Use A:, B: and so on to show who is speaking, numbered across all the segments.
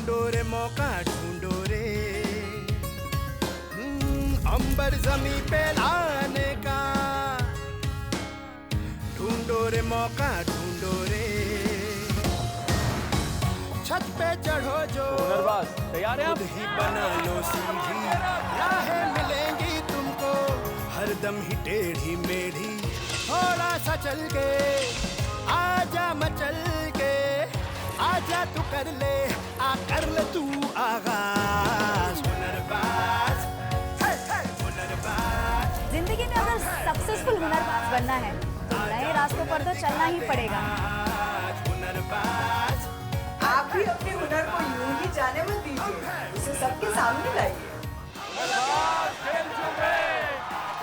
A: ढूंढो रे मौका ढूंढो रे, अंबर जमी पे लाने का, ढूंढो रे मौका ढूंढो रे, छत पे चढ़ो जो
B: तैयार है आप?
A: खुद ही बना लो सीढ़ी, राहें मिलेंगी तुमको हरदम ही टेढ़ी मेढ़ी, थोड़ा सा चल के आजा मचल के, आजा तू कर ले तू आगाज, हुनरबाज हुनरबाज।
C: जिंदगी में अगर सक्सेसफुल हुनरबाज बनना है तो नए रास्तों पर तो चलना ही पड़ेगा।
A: हुनरबाज
D: आप भी अपने हुनर को यूं ही जाने मत दीजिए, उसे सबके सामने लाइए।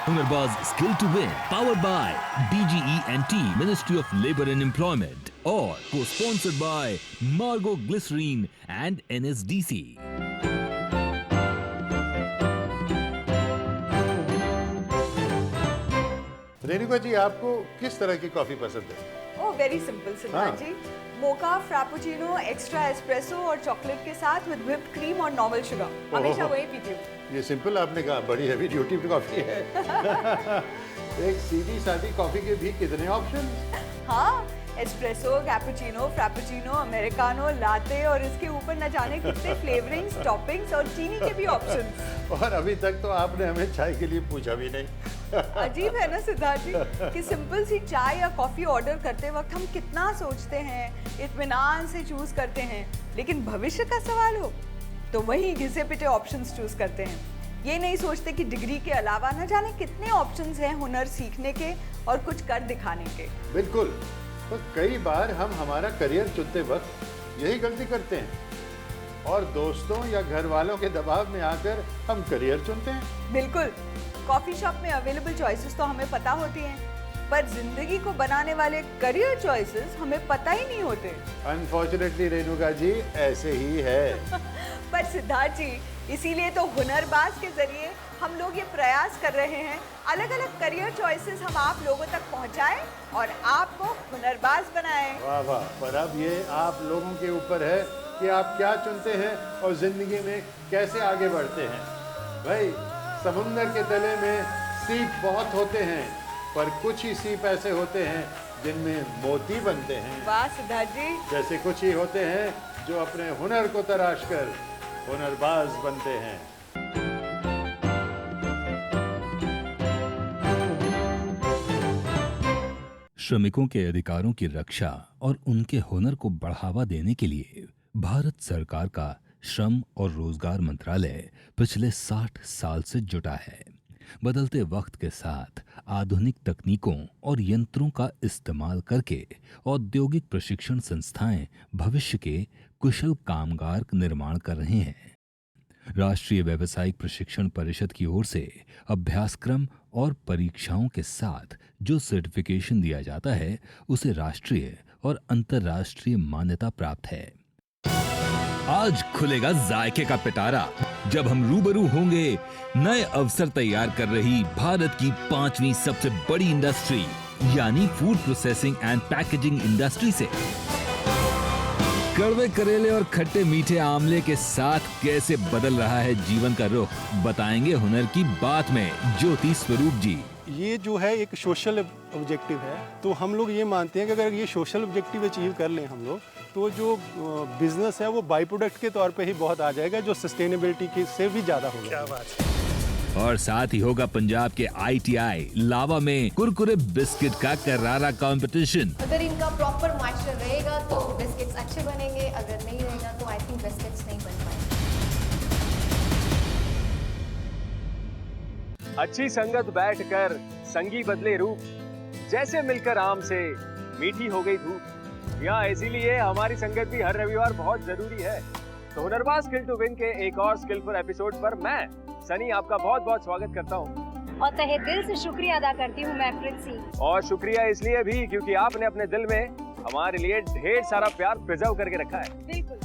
E: Hunarbaz Skill to Win, powered by DGE&T, Ministry of Labour and Employment, or co-sponsored by Margo Glycerine and NSDC.
F: Renuka ji, आपको किस तरह की कॉफी पसंद है?
D: ओह वेरी सिंपल सिद्धार्थ जी, मोका, फ्रापुचिनो, एक्स्ट्रा एस्प्रेसो और चॉकलेट के साथ विद व्हिप्ड क्रीम और नॉर्मल शुगर, हमेशा वही पीती हूँ।
F: ये सिंपल आपने कहा, बड़ी हैवी ड्यूटी कॉफी है। एक सीधी सादी कॉफी के भी कितने ऑप्शन?
D: हाँ, एस्प्रेसो, कैपुचिनो, फ्रापुचिनो, अमेरिकानो, लाते और इसके ऊपर न जाने कितने फ्लेवरिंग्स, टॉपिंग्स और चीनी के भी ऑप्शंस।
F: और अभी तक तो आपने हमें चाय के लिए पूछा भी नहीं।
D: अजीब है ना सिद्धार्थ जी कि सिंपल सी चाय या कॉफी ऑर्डर करते वक्त हम कितना सोचते हैं, इत्मीनान से चूज करते हैं, लेकिन भविष्य का सवाल हो तो वही घिसे पिटे ऑप्शंस चूज करते हैं। ये नहीं सोचते कि डिग्री के अलावा न जाने कितने ऑप्शंस हैं हुनर सीखने के और कुछ कर दिखाने के।
F: बिल्कुल, पर कई बार हम हमारा करियर चुनते वक्त यही गलती करते हैं और दोस्तों या घर वालों के दबाव में आकर हम करियर चुनते हैं।
D: बिल्कुल, कॉफी शॉप में अवेलेबल चॉइसेस तो हमें पता होती हैं, पर जिंदगी को बनाने वाले करियर चॉइसेस हमें पता ही नहीं होते।
F: अनफॉर्चुनेटली रेणुका जी, ऐसे ही है।
D: पर सिद्धार्थ जी, इसीलिए तो हुनरबाज के जरिए हम लोग ये प्रयास कर रहे हैं, अलग अलग करियर चॉइसेस हम आप लोगों तक पहुंचाएं और आपको हुनरबाज बनाएं।
F: वाह वाह, पर अब ये आप लोगों के ऊपर है कि आप क्या चुनते हैं और जिंदगी में कैसे आगे बढ़ते हैं। भाई, समुंदर के तले में सीप बहुत होते हैं, पर कुछ ही सीप ऐसे होते हैं जिनमें मोती बनते हैं।
D: वाह सिद्धार्थ जी।
F: जैसे कुछ ही होते हैं जो अपने हुनर को तराश कर हुनरबाज बनते हैं।
E: श्रमिकों के अधिकारों की रक्षा और उनके हुनर को बढ़ावा देने के लिए भारत सरकार का श्रम और रोजगार मंत्रालय पिछले 60 साल से जुटा है। बदलते वक्त के साथ आधुनिक तकनीकों और यंत्रों का इस्तेमाल करके औद्योगिक प्रशिक्षण संस्थाएं भविष्य के कुशल कामगार निर्माण कर रहे हैं। राष्ट्रीय व्यावसायिक प्रशिक्षण परिषद की ओर से अभ्यासक्रम और परीक्षाओं के साथ जो सर्टिफिकेशन दिया जाता है उसे राष्ट्रीय और अंतर्राष्ट्रीय मान्यता प्राप्त है। आज खुलेगा जायके का पिटारा जब हम रूबरू होंगे नए अवसर तैयार कर रही भारत की 5वीं सबसे बड़ी इंडस्ट्री यानी food processing and packaging industry से। कड़वे करेले और खट्टे मीठे आमले के साथ कैसे बदल रहा है जीवन का रुख, बताएंगे हुनर की बात में ज्योति स्वरूप जी।
G: ये जो है एक सोशल ऑब्जेक्टिव है, तो हम लोग ये मानते हैं कि अगर ये सोशल ऑब्जेक्टिव अचीव कर लें हम लोग, तो जो बिजनेस है वो बाई प्रोडक्ट के तौर पे ही बहुत आ जाएगा, जो सस्टेनेबिलिटी के से भी ज़्यादा होगा।
F: क्या बात है।
E: और साथ ही होगा पंजाब के ITI लावा में कुरकुरे बिस्किट का करारा कंपटीशन।
H: अगर इनका प्रॉपर मॉइस्चर रहेगा तो बिस्किट्स अच्छे बनेंगे, अगर नहीं रहेगा तो आई थिंक बिस्किट्स नहीं बन पाएंगे।
B: अच्छी संगत बैठकर संगी बदले रूप, जैसे मिलकर आम से मीठी हो गई धूप। यहाँ इसीलिए हमारी संगत भी हर रविवार बहुत जरूरी है। तो हुनरबाज स्किल टू विन के एक और स्किलफुल एपिसोड पर मैं सनी आपका बहुत बहुत स्वागत करता हूँ
C: और तहे दिल से शुक्रिया अदा करती हूँ मैं प्रिंसी।
B: और शुक्रिया इसलिए भी क्योंकि आपने अपने दिल में हमारे लिए ढेर सारा प्यार प्रिजर्व करके रखा है।
C: बिल्कुल,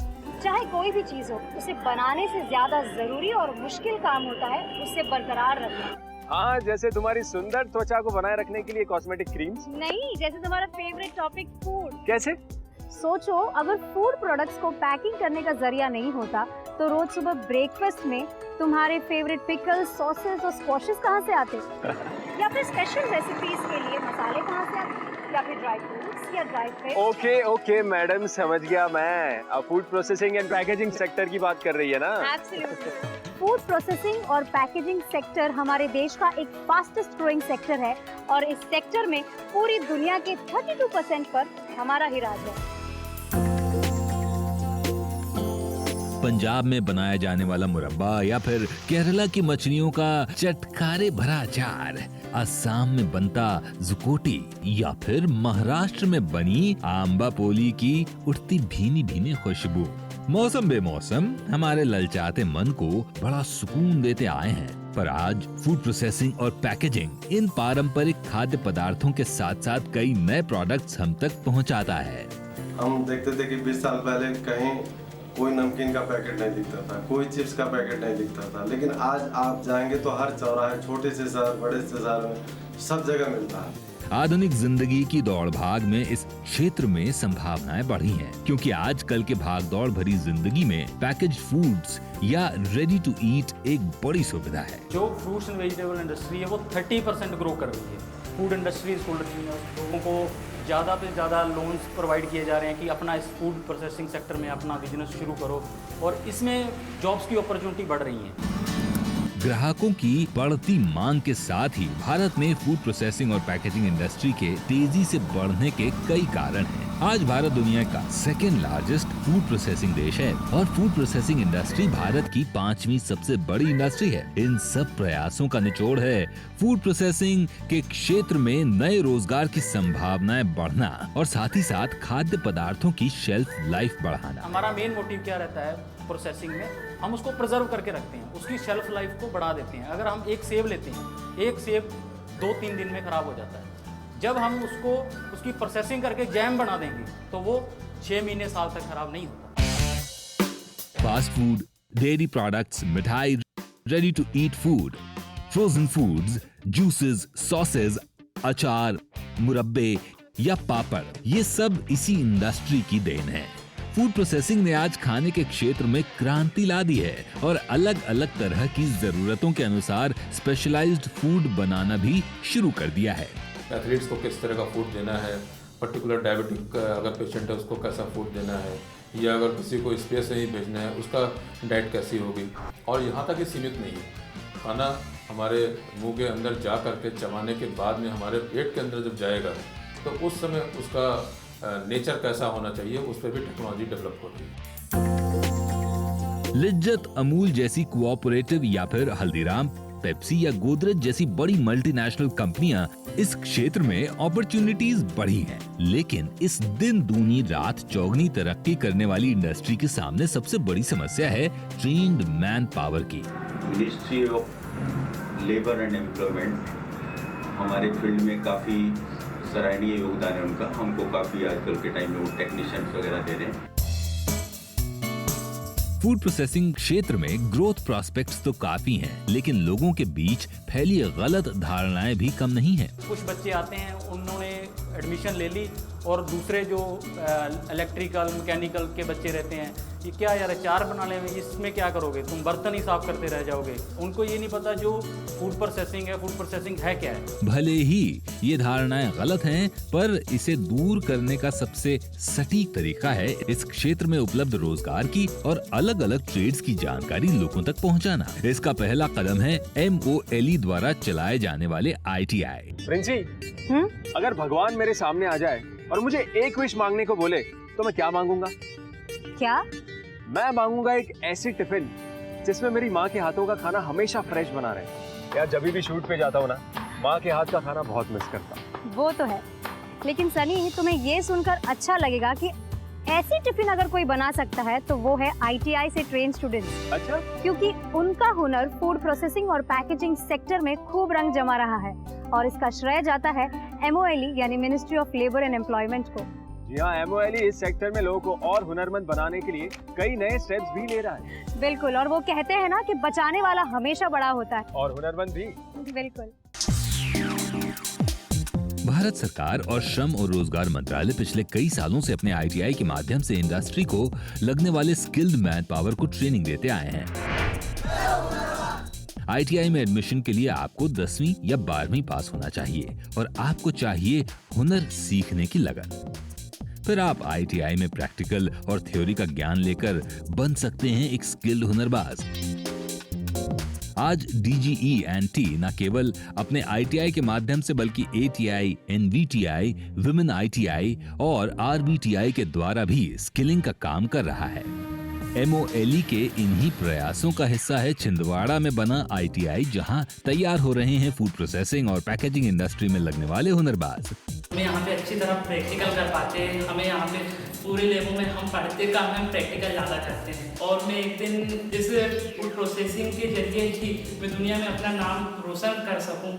C: चाहे कोई भी चीज हो, उसे बनाने से ज्यादा जरूरी और मुश्किल काम होता है उसे बरकरार रखना।
B: हाँ, जैसे तुम्हारी सुंदर त्वचा को बनाए रखने के लिए कॉस्मेटिक क्रीम्स।
C: नहीं, जैसे तुम्हारा फेवरेट टॉपिक फूड।
B: कैसे?
C: सोचो, अगर फूड प्रोडक्ट्स को पैकिंग करने का जरिया नहीं होता तो रोज सुबह ब्रेकफास्ट में तुम्हारे फेवरेट पिकल्स, सॉसेस और स्क्वॉशेस कहाँ से आते? या फिर स्पेशल रेसिपीज के लिए मसाले कहाँ से आते? या फिर ड्राई फ्रूट्स या ड्राई फिश?
B: ओके मैडम, समझ गया मैं। अब food processing and packaging sector की बात कर रही है ना?
C: एब्सोल्युटली। फूड प्रोसेसिंग और पैकेजिंग सेक्टर हमारे देश का एक फास्टेस्ट ग्रोइंग सेक्टर है और इस सेक्टर में पूरी दुनिया के 32% पर हमारा ही राज है।
E: पंजाब में बनाया जाने वाला मुरब्बा या फिर केरला की मछलियों का चटकारे भरा अचार, असम में बनता जुकोटी या फिर महाराष्ट्र में बनी आम्बापोली की उठती भीनी भीनी खुशबू, मौसम बेमौसम हमारे ललचाते मन को बड़ा सुकून देते आए हैं। पर आज फूड प्रोसेसिंग और पैकेजिंग इन पारंपरिक खाद्य पदार्थों के साथ साथ कई नए प्रोडक्ट्स हम तक पहुंचाता है।
I: हम देखते थे कि 20 साल पहले कहीं कोई नमकीन का पैकेट नहीं दिखता था, कोई चिप्स का पैकेट नहीं दिखता था, लेकिन आज आप जाएंगे तो हर चौराहे, छोटे से शहर, बड़े से शहर में सब जगह मिलता है।
E: आधुनिक जिंदगी की दौड़ भाग में इस क्षेत्र में संभावनाएं बढ़ी हैं, क्योंकि आजकल के भाग दौड़ भरी जिंदगी में पैकेज फूड्स या रेडी टू ईट एक बड़ी सुविधा है।
J: जो फ्रूट्स एंड वेजिटेबल इंडस्ट्री है वो 30% ग्रो कर रही है। फूड इंडस्ट्री लोगों को ज़्यादा से ज़्यादा लोन्स प्रोवाइड किए जा रहे हैं कि अपना इस फूड प्रोसेसिंग सेक्टर में अपना बिजनेस शुरू करो, और इसमें जॉब्स की अपॉर्चुनिटी बढ़ रही हैं।
E: ग्राहकों की बढ़ती मांग के साथ ही भारत में फूड प्रोसेसिंग और पैकेजिंग इंडस्ट्री के तेजी से बढ़ने के कई कारण हैं। आज भारत दुनिया का सेकेंड लार्जेस्ट फूड प्रोसेसिंग देश है और फूड प्रोसेसिंग इंडस्ट्री भारत की 5वीं सबसे बड़ी इंडस्ट्री है। इन सब प्रयासों का निचोड़ है फूड प्रोसेसिंग के क्षेत्र में नए रोजगार की संभावनाएं बढ़ना और साथ ही साथ खाद्य पदार्थों की शेल्फ लाइफ बढ़ाना।
J: हमारा मेन मोटिव क्या रहता है प्रोसेसिंग में? हम उसको प्रिजर्व करके रखते हैं, उसकी शेल्फ लाइफ को बढ़ा देते हैं। अगर हम एक सेब लेते हैं, एक सेब 2-3 दिन में खराब हो जाता है। जब हम उसकी प्रोसेसिंग करके जैम बना देंगे तो वो 6 महीने साल तक खराब नहीं होता।
E: फास्ट फूड, डेयरी प्रोडक्ट्स, मिठाई, ready to eat food, frozen foods, juices, sauces, अचार, मुरब्बे या पापड़, ये सब इसी इंडस्ट्री की देन है। फूड प्रोसेसिंग ने आज खाने के क्षेत्र में क्रांति ला दी है और अलग अलग तरह की जरूरतों के अनुसार स्पेशलाइज्ड फूड बनाना भी शुरू कर दिया है।
K: एथलीट्स को किस तरह का फूड देना है, पर्टिकुलर डायबिटिक अगर पेशेंट है उसको कैसा फूड देना है, या अगर किसी को स्पेस नहीं भेजना है उसका डाइट कैसी होगी। और यहाँ तक ही सीमित नहीं है, खाना हमारे मुंह के अंदर जा करके चबाने के बाद में हमारे पेट के अंदर जब जाएगा तो उस समय उसका नेचर कैसा होना चाहिए, उस पर भी टेक्नोलॉजी डेवलप होती है।
E: लिज्जत, अमूल जैसी कोऑपरेटिव या फिर हल्दीराम, पेप्सी या गोदरेज जैसी बड़ी मल्टीनेशनल कंपनियां इस क्षेत्र में अपॉर्चुनिटीज बढ़ी हैं, लेकिन इस दिन दूनी रात चौगनी तरक्की करने वाली इंडस्ट्री के सामने सबसे बड़ी समस्या है ट्रेन्ड मैन पावर की।
L: Ministry of labour and employment हमारे फील्ड में काफी सराहनीय योगदान है उनका। हमको काफी आजकल के टाइम में वो टेक्नीशियंस वगैरह दे रहे हैं।
E: फूड प्रोसेसिंग क्षेत्र में ग्रोथ प्रॉस्पेक्ट्स तो काफी हैं, लेकिन लोगों के बीच फैली गलत धारणाएं भी कम नहीं हैं।
J: कुछ बच्चे आते हैं, उन्होंने एडमिशन ले ली, और दूसरे जो इलेक्ट्रिकल मैकेनिकल के बच्चे रहते हैं, ये क्या यार अचार बना ले, इसमें क्या करोगे, तुम बर्तन ही साफ करते रह जाओगे। उनको ये नहीं पता जो फूड प्रोसेसिंग है, फूड प्रोसेसिंग है क्या है।
E: भले ही ये धारणाएं गलत हैं, पर इसे दूर करने का सबसे सटीक तरीका है इस क्षेत्र में उपलब्ध रोजगार की और अलग अलग ट्रेड्स की जानकारी लोगों तक पहुंचाना। इसका पहला कदम है MOLE द्वारा चलाए जाने वाले ITI।
B: प्रिंसी, अगर भगवान मेरे सामने आ जाए और मुझे एक विश मांगने को बोले तो मैं क्या मांगूंगा?
C: क्या?
B: मैं मांगूंगा एक ऐसी टिफिन जिसमें मेरी माँ के हाथों का खाना हमेशा फ्रेश बना रहे। यार जब भी शूट पे जाता हूँ ना, माँ के हाथ का खाना बहुत मिस करता हूँ।
C: वो तो है, लेकिन सनी तुम्हें ये सुनकर अच्छा लगेगा कि ऐसी टिफिन अगर कोई बना सकता है तो वो है ITI से ट्रेन स्टूडेंट्स।
B: अच्छा?
C: क्योंकि उनका हुनर फूड प्रोसेसिंग और पैकेजिंग सेक्टर में खूब रंग जमा रहा है और इसका श्रेय जाता है MOLE यानी ministry of labour and employment को।
B: जी हाँ, MOLE इस सेक्टर में लोगों को और हुनरमंद बनाने के लिए कई नए स्टेप्स भी ले रहा है।
C: बिल्कुल, और वो कहते हैं ना कि बचाने वाला हमेशा बड़ा होता है,
B: और हुनरमंद भी।
C: बिल्कुल।
E: भारत सरकार और श्रम और रोजगार मंत्रालय पिछले कई सालों से अपने ITI के माध्यम से इंडस्ट्री को लगने वाले स्किल्ड मैन पावर को ट्रेनिंग देते आए हैं। ITI में एडमिशन के लिए आपको 10वीं या 12वीं पास होना चाहिए और आपको चाहिए हुनर सीखने की लगन। फिर आप ITI में प्रैक्टिकल और थ्योरी का ज्ञान लेकर बन सकते हैं एक स्किल्ड हुनरबाज। आज DGE&T न केवल अपने ITI के माध्यम से बल्कि ATI, NVTI, Women ITI और RBTI के द्वारा भी स्किलिंग का काम कर रहा है। MOLE के इन्हीं प्रयासों का हिस्सा है छिंदवाड़ा में बना ITI, जहां तैयार हो रहे हैं फूड प्रोसेसिंग और पैकेजिंग इंडस्ट्री में लगने वाले हुनरबाज।
M: हमें यहाँ पे अच्छी तरह प्रैक्टिकल कर पाते हैं। हमें यहाँ पे पूरे लेवों में हम पढ़ते का हम प्रैक्टिकल ज़्यादा करते हैं और मैं एक दिन इस फूड प्रोसेसिंग के जरिए ही मैं दुनिया में अपना नाम रोशन कर सकूं।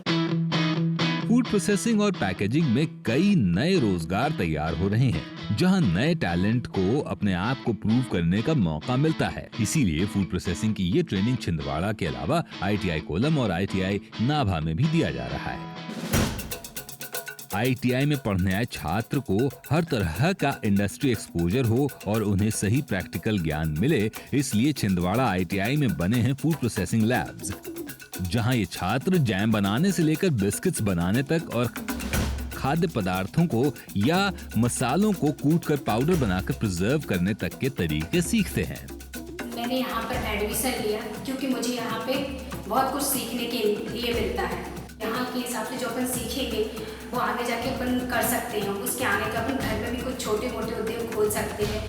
E: फूड प्रोसेसिंग और पैकेजिंग में कई नए रोजगार तैयार हो रहे हैं, जहां नए टैलेंट को अपने आप को प्रूव करने का मौका मिलता है। इसीलिए फूड प्रोसेसिंग की ये ट्रेनिंग छिंदवाड़ा के अलावा ITI कोलम और ITI नाभा में भी दिया जा रहा है। ITI में पढ़ने आए छात्र को हर तरह का इंडस्ट्री एक्सपोजर हो और उन्हें सही प्रैक्टिकल ज्ञान मिले, इसलिए छिंदवाड़ा ITI में बने हैं फूड प्रोसेसिंग लैब्स, जहां ये छात्र जैम बनाने से लेकर बिस्किट्स बनाने तक और खाद्य पदार्थों को या मसालों को कूटकर पाउडर बनाकर प्रिजर्व करने तक के तरीके सीखते हैं।
N: मैंने यहाँ पर एडमिशन लिया क्योंकि मुझे यहाँ पे बहुत कुछ सीखने के लिए मिलता है। यहाँ के हिसाब से जो अपन सीखेंगे वो आगे जाके अपन कर सकते हैं। उसके आने का अपन घर में भी कुछ छोटे मोटे उद्योग खोल सकते हैं।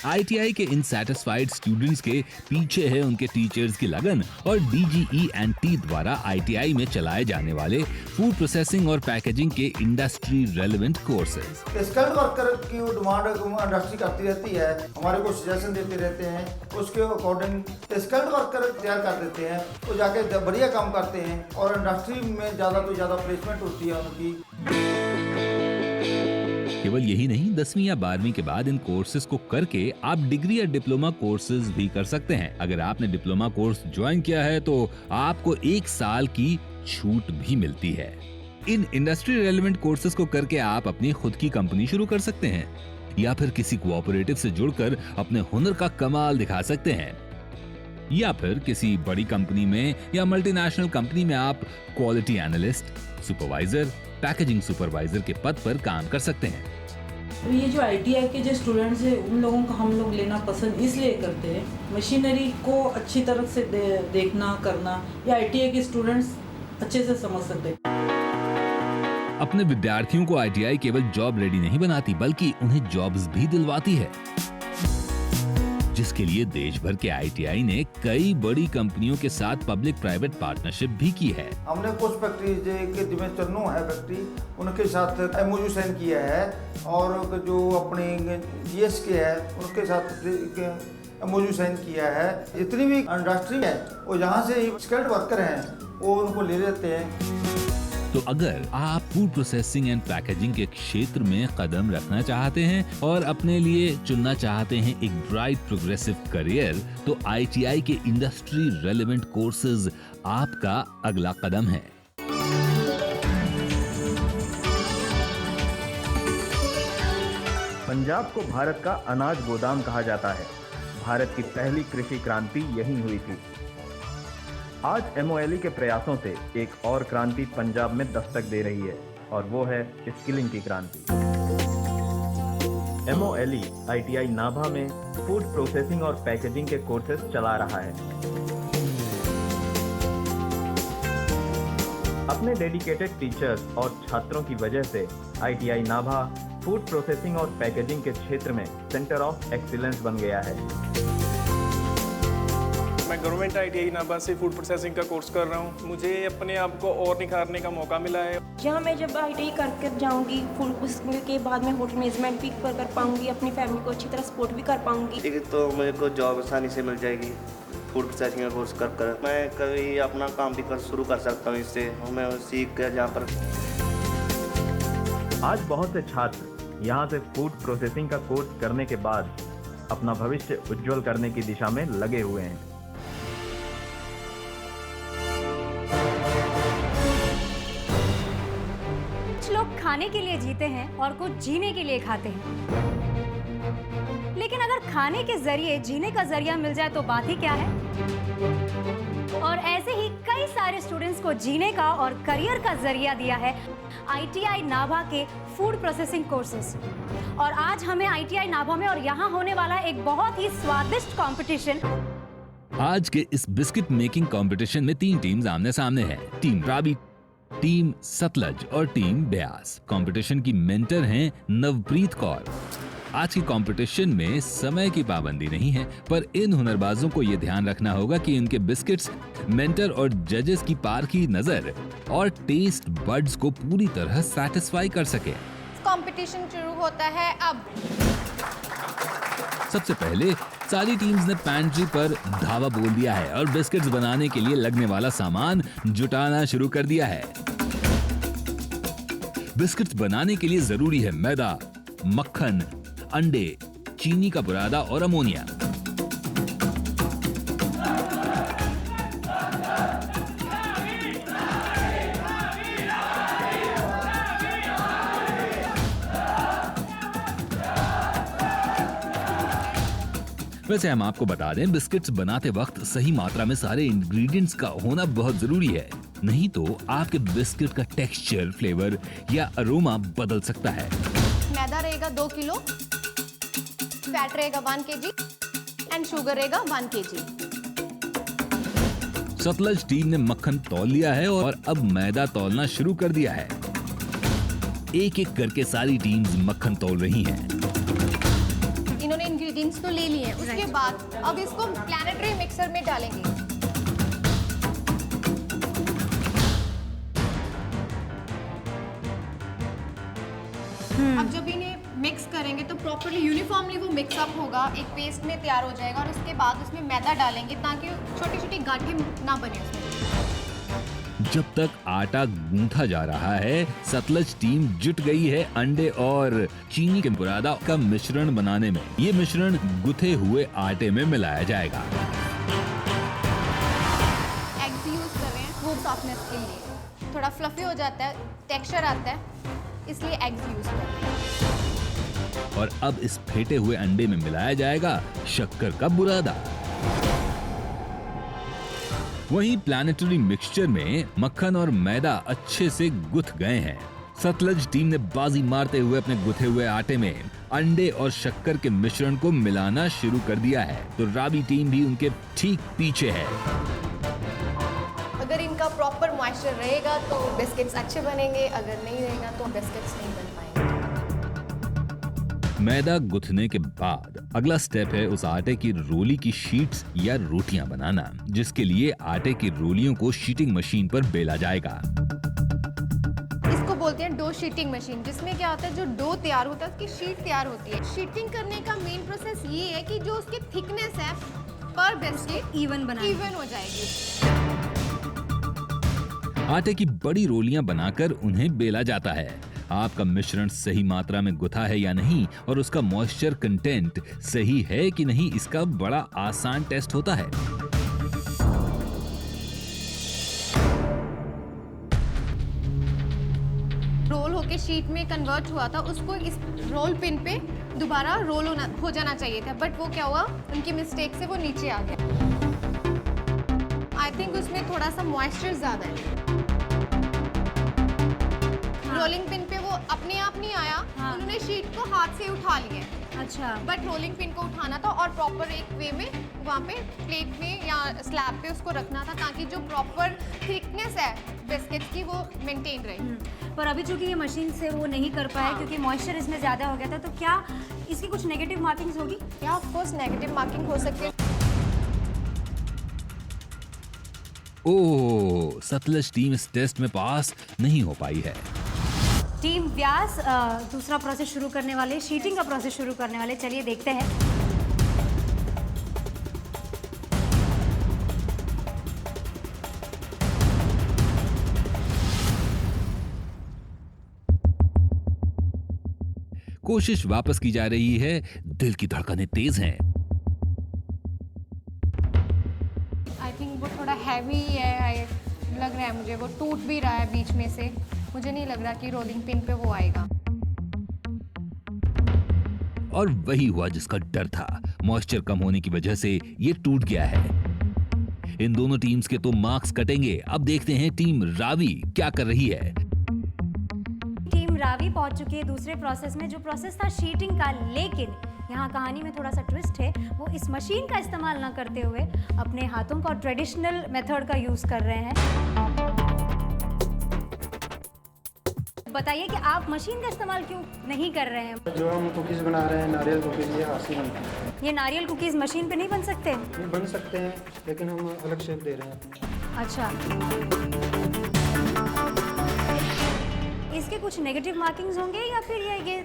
E: ITI के इनसैटिस्फाइड स्टूडेंट्स के पीछे है उनके टीचर्स की लगन और DGE&T द्वारा ITI में चलाए जाने वाले फूड प्रोसेसिंग और पैकेजिंग के industry relevant courses.
O: Skilled worker की डिमांड इंडस्ट्री करती रहती है, हमारे को सजेशन देते रहते हैं, उसके अकॉर्डिंग स्किल्ड वर्कर तैयार कर देते हैं, वो जाके बढ़िया काम करते हैं और इंडस्ट्री में ज़्यादा तो ज़्यादा प्लेसमेंट होती है उनकी।
E: केवल यही नहीं, 10वीं या 12वीं के बाद इन कोर्सेज को करके आप डिग्री या डिप्लोमा कोर्सेज भी कर सकते हैं। अगर आपने डिप्लोमा कोर्स ज्वाइन किया है तो आपको 1 साल की छूट भी मिलती है। इन इंडस्ट्री रेलेवेंट कोर्सेज को करके आप अपनी खुद की कंपनी शुरू कर सकते हैं या फिर किसी कोऑपरेटिव से जुड़कर अपने हुनर का कमाल दिखा सकते हैं, या फिर किसी बड़ी कंपनी में या मल्टीनेशनल कंपनी में आप quality analyst, supervisor, packaging supervisor के पद पर काम कर सकते हैं।
P: तो ये जो ITI के जो स्टूडेंट्स हैं उन लोगों को हम लोग लेना पसंद इसलिए करते हैं, मशीनरी को अच्छी तरह से देखना करना या ITI के स्टूडेंट्स अच्छे से समझ सकते हैं।
E: अपने विद्यार्थियों को ITI केवल जॉब रेडी नहीं बनाती बल्कि उन्हें जॉब्स भी दिलवाती है, जिसके लिए देश भर के ITI ने कई बड़ी कंपनियों के साथ पब्लिक प्राइवेट पार्टनरशिप भी की है।
O: हमने कुछ फैक्ट्री जिसमें चन्नू है फैक्ट्री, उनके साथ MOU साइन किया है और जो अपने GS के है उनके साथ MOU साइन किया है। जितनी भी इंडस्ट्री है वो यहाँ से स्किल्ड वर्कर हैं वो उनको ले लेते हैं।
E: तो अगर आप फूड प्रोसेसिंग एंड पैकेजिंग के क्षेत्र में कदम रखना चाहते हैं और अपने लिए चुनना चाहते हैं एक ब्राइट प्रोग्रेसिव करियर, तो ITI के इंडस्ट्री रेलेवेंट कोर्सेज आपका अगला कदम है।
Q: पंजाब को भारत का अनाज गोदाम कहा जाता है। भारत की पहली कृषि क्रांति यहीं हुई थी। आज MOLE के प्रयासों से एक और क्रांति पंजाब में दस्तक दे रही है और वो है स्किलिंग की क्रांति। MOLE ITI नाभा में फूड प्रोसेसिंग और पैकेजिंग के कोर्सेज चला रहा है। अपने डेडिकेटेड टीचर्स और छात्रों की वजह से ITI नाभा फूड प्रोसेसिंग और पैकेजिंग के क्षेत्र में सेंटर ऑफ एक्सीलेंस बन गया है।
R: मैं गवर्नमेंट ITI नाभा से फूड प्रोसेसिंग का कोर्स कर रहा हूँ। मुझे अपने आप को और निखारने का मौका मिला है।
S: यहाँ मैं जब ITI कर जाऊँगी फूड प्रोसेसिंग के बाद मैं होटल मैनेजमेंट भी कर पाऊँगी, अपनी फैमिली को अच्छी तरह सपोर्ट भी कर पाऊँगी।
T: एक तो मेरे को जॉब आसानी से मिल जाएगी फूड प्रोसेसिंग का कोर्स कर मैं कभी अपना काम भी शुरू कर सकता हूँ। इससे मैं सीख कर यहाँ पर।
Q: आज बहुत से छात्र यहाँ से फूड प्रोसेसिंग का कोर्स करने के बाद अपना भविष्य उज्जवल करने की दिशा में लगे हुए हैं।
C: कुछ लोग खाने के लिए जीते हैं और कुछ जीने के लिए खाते हैं, लेकिन अगर खाने के जरिए जीने का जरिया मिल जाए तो बात ही क्या है। और ऐसे ही कई सारे स्टूडेंट्स को जीने का और करियर का जरिया दिया है ITI नाभा के फूड प्रोसेसिंग कोर्सेज। और आज हमें ITI नाभा में और यहाँ होने वाला एक बहुत ही स्वादिष्ट कंपटीशन।
E: आज के इस बिस्किट मेकिंग कंपटीशन में 3 टीम्स आमने सामने हैं। टीम रावी, टीम सतलज और टीम ब्यास। कंपटीशन की मेंटर हैं नवप्रीत कौर। आज की कंपटीशन में समय की पाबंदी नहीं है, पर इन हुनरबाजों को ये ध्यान रखना होगा कि इनके बिस्किट्स मेंटर और जजेस की पारखी नजर और टेस्ट बड्स को पूरी तरह सैटिस्फाई कर सके।
H: कंपटीशन शुरू होता है अब।
E: सबसे पहले सारी टीम्स ने पैंट्री पर धावा बोल दिया है और बिस्किट्स बनाने के लिए लगने वाला सामान जुटाना शुरू कर दिया है। बिस्किट्स बनाने के लिए जरूरी है मैदा, मक्खन, अंडे, चीनी का बुरादा और अमोनिया। वैसे हम आपको बता दें, बिस्किट्स बनाते वक्त सही मात्रा में सारे इंग्रेडिएंट्स का होना बहुत जरूरी है, नहीं तो आपके बिस्किट का टेक्सचर, फ्लेवर या अरोमा बदल सकता है।
H: मैदा रहेगा 2 किलो, फैट रहेगा 1 kg एंड शुगर रहेगा 1 kg।
E: सतलज टीम ने मक्खन तौल लिया है और अब मैदा तौलना शुरू कर दिया है। एक एक करके सारी टीम्स मक्खन तौल रही हैं।
H: इन्होंने इंग्रेडिएंट्स तो ले लिए हैं, उसके बाद अब इसको प्लानेटरी मिक्सर में डालेंगे। अब जब इन्हें मिक्स करेंगे तो प्रॉपर्ली यूनिफॉर्मली वो मिक्स अप होगा, एक पेस्ट में तैयार हो जाएगा और उसके बाद उसमें मैदा डालेंगे ताकि छोटी छोटी गांठें ना बने उसमें।
E: जब तक आटा गूंथा जा रहा है, सतलज टीम जुट गई है अंडे और चीनी के बुरादा का मिश्रण बनाने में। ये मिश्रण गुथे हुए आटे में मिलाया जाएगा।
H: एग्स यूज कर रहे हैं फूड सॉफ्टनेस के लिए, थोड़ा फ्लफी हो जाता है, टेक्सचर आता है, इसलिए एग्स यूज कर रहे हैं।
E: और अब इस फेंटे हुए अंडे में मिलाया जाएगा शक्कर का बुरादा। वहीं प्लानेटरी मिक्सचर में मक्खन और मैदा अच्छे से गुथ गए हैं। सतलज टीम ने बाजी मारते हुए अपने गुथे हुए आटे में अंडे और शक्कर के मिश्रण को मिलाना शुरू कर दिया है, तो रावी टीम भी उनके ठीक पीछे है।
H: अगर इनका प्रॉपर मॉइस्चर रहेगा तो बिस्किट्स अच्छे बनेंगे, अगर नहीं रहेगा तो बिस्किट्स नहीं बन पाएंगे।
E: मैदा गुथने के बाद अगला स्टेप है उस आटे की रोली की शीट्स या रोटियां बनाना, जिसके लिए आटे की रोलियों को शीटिंग मशीन पर बेला जाएगा।
H: इसको बोलते हैं डो शीटिंग मशीन, जिसमें क्या होता है, जो डो तैयार होता है उसकी शीट तैयार होती है। शीटिंग करने का मेन प्रोसेस ये है कि जो उसकी थिकनेस है पर बिस्किट इवन हो जाएगी।
E: आटे की बड़ी रोलियां बनाकर उन्हें बेला जाता है। आपका मिश्रण सही मात्रा में गुथा है या नहीं और उसका मॉइस्चर कंटेंट सही है कि नहीं, इसका बड़ा आसान टेस्ट होता है।
H: रोल होके शीट में कन्वर्ट हुआ था, उसको इस रोल पिन पे दोबारा रोल हो जाना चाहिए था, बट वो क्या हुआ, उनकी मिस्टेक से वो नीचे आ गया। आई थिंक उसमें थोड़ा सा मॉइस्चर ज्यादा है। रोलिंग पिन पे वो अपने आप नहीं आया, उन्होंने शीट को हाथ से उठा लिया।
C: अच्छा।
H: बट रोलिंग पिन को उठाना था और प्रॉपर एक वे में वहाँ पे प्लेट में या स्लैब पे उसको रखना था, ताकि जो प्रॉपर थिकनेस है बिस्किट्स की वो मेंटेन रहे।
C: पर अभी चूंकि ये मशीन से वो नहीं कर पाया क्योंकि मॉइस्चर इसमें ज़्यादा हो गया था, तो क्या इसकी कुछ नेगेटिव मार्किंग्स होगी?
H: या ऑफ कोर्स नेगेटिव मार्किंग हो सकती है।
E: ओह, सतलज टीम इस टेस्ट में पास नहीं हो पाई है।
C: टीम व्यास दूसरा प्रोसेस शुरू करने वाले, शीटिंग का प्रोसेस शुरू करने वाले। चलिए देखते हैं।
E: कोशिश वापस की जा रही है, दिल की धड़कनें तेज हैं।
H: आई थिंक वो थोड़ा हैवी है, लग रहा है मुझे, वो टूट भी रहा है बीच में से। मुझे नहीं लग रहा कि रोलिंग पिन पे वो आएगा।
E: और वही हुआ जिसका डर था। मॉइस्चर कम होने की वजह से ये टूट गया है। इन दोनों टीम्स के तो मार्क्स कटेंगे। अब देखते हैं टीम रावी क्या कर रही है।
C: टीम रावी पहुंच चुकी है दूसरे प्रोसेस में, जो प्रोसेस था शीटिंग का, लेकिन यहाँ कहानी में थोड़ा सा ट्विस्ट है। वो इस मशीन का इस्तेमाल ना करते हुए अपने हाथों का ट्रेडिशनल मेथड का यूज कर रहे हैं। बताइए कि आप मशीन का इस्तेमाल क्यों नहीं कर रहे हैं?
U: जो हम कुकीज़ बना रहे हैं, नारियल कुकीज़, ये हाथ से बनते हैं।
C: ये नारियल कुकीज़ मशीन पे नहीं बन सकते?
U: ये बन सकते हैं, लेकिन हम अलग शेप दे रहे हैं।
C: अच्छा, इसके कुछ नेगेटिव मार्किंग्स होंगे या फिर ये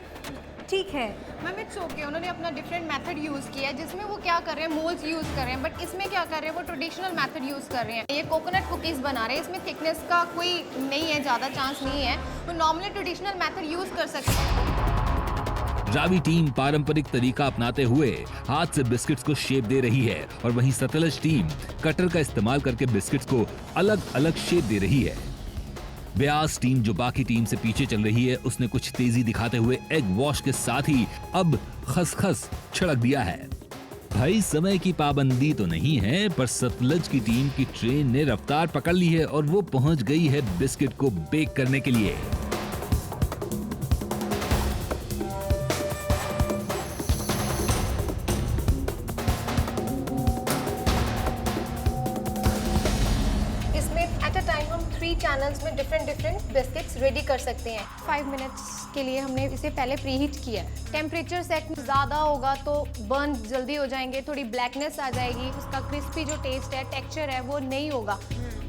C: ठीक है?
H: मैम इट्स ओके, उन्होंने अपना डिफरेंट मेथड यूज़ किया है जिसमें वो क्या कर रहे हैं, मोल्ड्स यूज़ कर रहे हैं, बट इसमें क्या कर रहे हैं, वो ट्रेडिशनल मेथड यूज़ कर रहे हैं। ये कोकोनट कुकीज़ बना रहे हैं, इसमें थिकनेस का कोई नहीं है, ज़्यादा चांस नहीं है, वो नॉर्मली ट्रेडिशनल मेथड यूज़ कर सकते हैं।
E: रावी टीम पारंपरिक तरीका अपनाते हुए हाथ से बिस्किट्स को शेप दे रही है और वहीं सतलज टीम कटर का इस्तेमाल करके बिस्किट्स को अलग अलग शेप दे रही है। ब्यास टीम जो बाकी टीम से पीछे चल रही है, उसने कुछ तेजी दिखाते हुए एग वॉश के साथ ही अब खसखस छिड़क दिया है। भाई समय की पाबंदी तो नहीं है, पर सतलज की टीम की ट्रेन ने रफ्तार पकड़ ली है और वो पहुंच गई है बिस्किट को बेक करने के लिए।
H: चैनल्स में डिफरेंट बिस्किट्स रेडी कर सकते हैं। 5 मिनट्स के लिए हमने इसे पहले प्री हीट किया। टेम्परेचर सेट ज़्यादा होगा तो बर्न जल्दी हो जाएंगे, थोड़ी ब्लैकनेस आ जाएगी, उसका क्रिस्पी जो टेस्ट है, टेक्सचर है, वो नहीं होगा।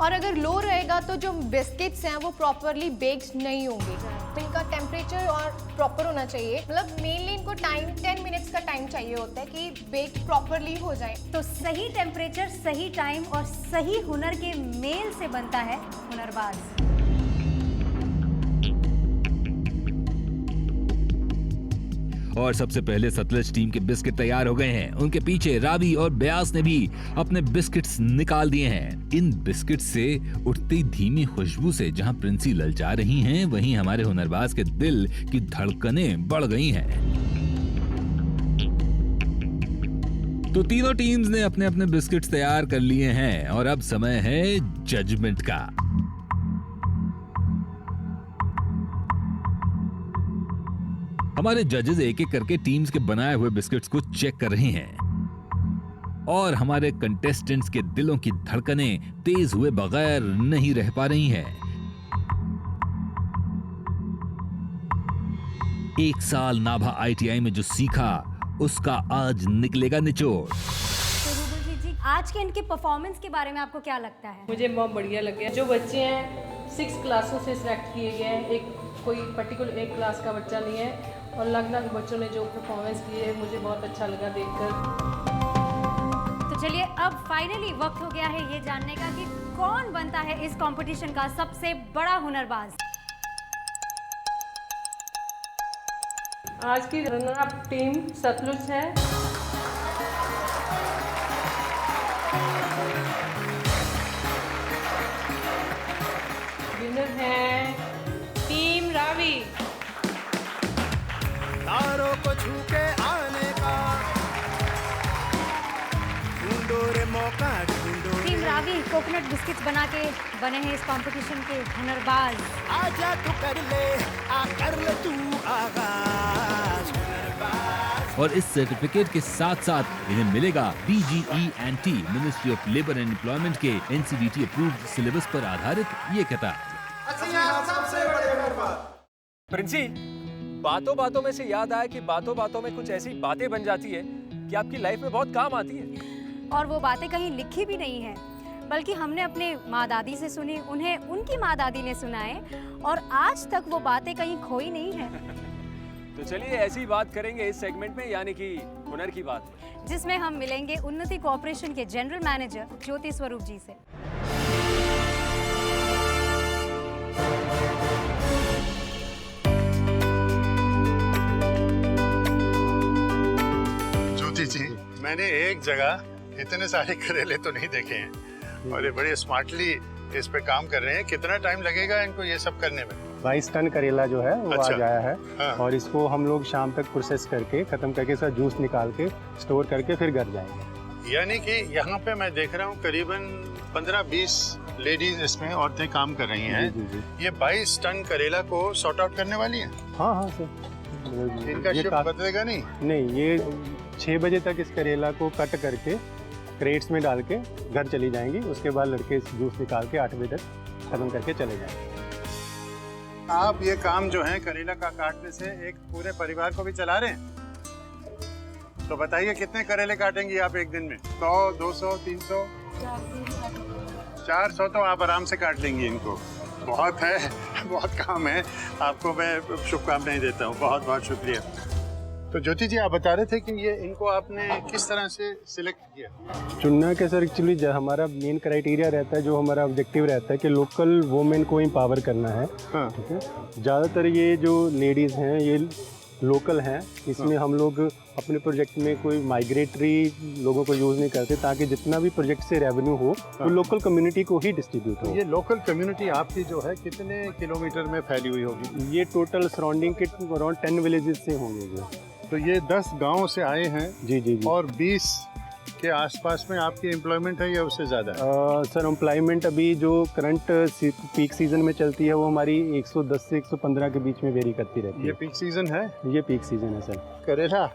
H: और अगर लो रहेगा तो जो बिस्किट्स हैं वो प्रॉपरली बेक्ड नहीं होंगे। तो इनका टेम्परेचर और प्रॉपर होना चाहिए, मतलब मेनली इनको टाइम 10 मिनट्स का टाइम चाहिए होता है कि बेक प्रॉपरली हो जाए।
C: तो सही टेम्परेचर, सही टाइम और सही हुनर के मेल से बनता है हुनरबाज।
E: और सबसे पहले सतलज टीम के बिस्किट तैयार हो गए हैं। उनके पीछे रावी और ब्यास ने भी अपने बिस्किट्स निकाल दिए हैं। इन बिस्किट से उठती धीमी खुशबू से जहां प्रिंसी ललचा रही हैं, वहीं हमारे हुनरबाज के दिल की धड़कनें बढ़ गई हैं। तो तीनों टीम्स ने अपने अपने बिस्किट्स तैयार कर लिए हैं और अब समय है जजमेंट का। हमारे जजेस एक एक करके टीम्स के बनाए हुए बिस्किट्स को चेक कर रहे हैं और हमारे कंटेस्टेंट्स के दिलों की धड़कनें तेज हुए बगैर नहीं रह पा रही हैं। 1 साल नाभा ITI में जो सीखा उसका आज निकलेगा निचोड़।
C: आज के इनके परफॉर्मेंस के बारे में आपको क्या लगता है?
P: मुझे बहुत बढ़िया लगे। जो बच्चे हैं 6 क्लासों से सिलेक्ट किए गए हैं, एक कोई पर्टिकुलर एक क्लास का बच्चा नहीं है, और अलग-अलग बच्चों ने जो परफॉर्मेंस की है मुझे बहुत अच्छा लगा देखकर।
C: तो चलिए अब फाइनली वक्त हो गया है ये जानने का कि कौन बनता है इस कंपटीशन का सबसे बड़ा हुनरबाज।
P: आज की रनर अप टीम सतलुज है। विनर है टीम रावी।
A: तारों को छू के आने का ढूंढो रे मौका, ढूंढो रे।
C: टीम रावी कोकोनट बिस्किट्स बना के बने हैं इस कंपटीशन के हुनरबाज।
A: आजा तू कर ले, कर ले तू आगाज।
E: और इस सर्टिफिकेट के साथ साथ इन्हें मिलेगा DGE&T ministry of labour and employment के NCVT अप्रूव्ड सिलेबस पर आधारित ये किताब।
B: प्रिंसी, बातों बातों में से याद आया कि बातों बातों में कुछ ऐसी बातें बन जाती है कि आपकी लाइफ में बहुत काम आती है।
C: और वो बातें कहीं लिखी भी नहीं है, बल्कि हमने अपने माँ दादी से सुनी, उन्हें उनकी माँ दादी ने सुनाए, और आज तक वो बातें कहीं खोई नहीं है।
B: तो चलिए ऐसी बात करेंगे इस सेगमेंट में, यानी कि हुनर की बात,
C: जिसमें हम मिलेंगे उन्नति कॉर्पोरेशन के जनरल मैनेजर ज्योति स्वरूप जी से।
F: ज्योति जी, मैंने एक जगह इतने सारे करेले तो नहीं देखे हैं और ये बड़े स्मार्टली इस पे काम कर रहे हैं। कितना टाइम लगेगा इनको ये सब करने में?
U: 22 टन करेला जो है वो
F: अच्छा।
U: आज आया है।
F: हाँ।
U: और इसको हम लोग शाम तक प्रोसेस करके ख़त्म करके इसका जूस निकाल के स्टोर करके फिर घर जाएंगे।
F: यानी कि यहाँ पे मैं देख रहा हूँ करीबन 15-20 लेडीज इसमें औरतें काम कर रही हैं।
U: जी, जी।
F: ये 22 टन करेला को सॉर्ट आउट करने वाली हैं।
U: हाँ हाँ सर।
F: इनका शिफ्ट बदलेगा नहीं?
U: नहीं, ये 6 बजे तक इस करेला को कट करके क्रेट्स में डाल के घर चली जाएंगी। उसके बाद लड़के इस जूस निकाल के 8 बजे तक खत्म करके चले जाएंगे।
F: आप ये काम जो है करेला का काटने से एक पूरे परिवार को भी चला रहे हैं, तो बताइए कितने करेले काटेंगी आप एक दिन में? 100, 200, 300, 400 तो आप आराम से काट लेंगी इनको। बहुत है, बहुत काम है। आपको मैं शुभकामनाएं देता हूँ, बहुत बहुत शुक्रिया। तो ज्योति जी, आप बता रहे थे कि ये इनको आपने किस तरह से सिलेक्ट किया?
U: चुनना के सर एक्चुअली हमारा मेन क्राइटेरिया रहता है, जो हमारा ऑब्जेक्टिव रहता है कि लोकल वुमेन को एम्पावर करना है।
F: हाँ।
U: ठीक है। ज़्यादातर ये जो लेडीज़ हैं ये लोकल हैं। इसमें हम लोग अपने प्रोजेक्ट में कोई माइग्रेटरी लोगों को यूज़ नहीं करते, ताकि जितना भी प्रोजेक्ट से रेवेन्यू हो वो लोकल कम्युनिटी को ही डिस्ट्रीब्यूट हो।
F: ये लोकल कम्युनिटी आपकी जो है कितने किलोमीटर में फैली हुई होगी?
U: ये टोटल सराउंडिंग के अराउंड 10 विलेजेस से होंगे ये।
F: तो ये 10 गाँव से आए हैं।
U: जी जी जी।
F: और 20 के आसपास में आपकी एम्प्लॉयमेंट है या उससे ज़्यादा?
U: सर एम्प्लॉयमेंट अभी जो करंट पीक सीजन में चलती है वो हमारी 110 से 115 के बीच में वेरी करती रहती है।
F: ये पीक सीजन है?
U: ये पीक सीजन है सर।
F: करेला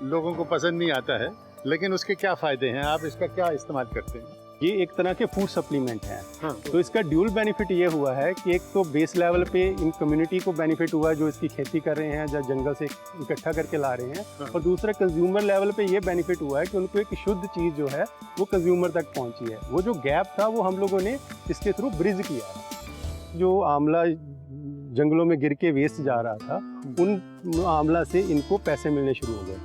F: लोगों को पसंद नहीं आता है, लेकिन उसके क्या फ़ायदे हैं? आप इसका क्या इस्तेमाल करते हैं?
U: ये एक तरह के फूड सप्लीमेंट है।
F: हाँ।
U: तो इसका ड्यूल बेनिफिट ये हुआ है कि एक तो बेस लेवल पे इन कम्युनिटी को बेनिफिट हुआ जो इसकी खेती कर रहे हैं, जो जंगल से इकट्ठा करके ला रहे हैं।
F: हाँ।
U: और दूसरा कंज्यूमर लेवल पे ये बेनिफिट हुआ है कि उनको एक शुद्ध चीज़ जो है वो कंज्यूमर तक पहुंची है। वो जो गैप था वो हम लोगों ने इसके थ्रू ब्रिज किया है। जो आंवला जंगलों में गिर के वेस्ट जा रहा था, उन आंवला से इनको पैसे मिलने शुरू हो गए।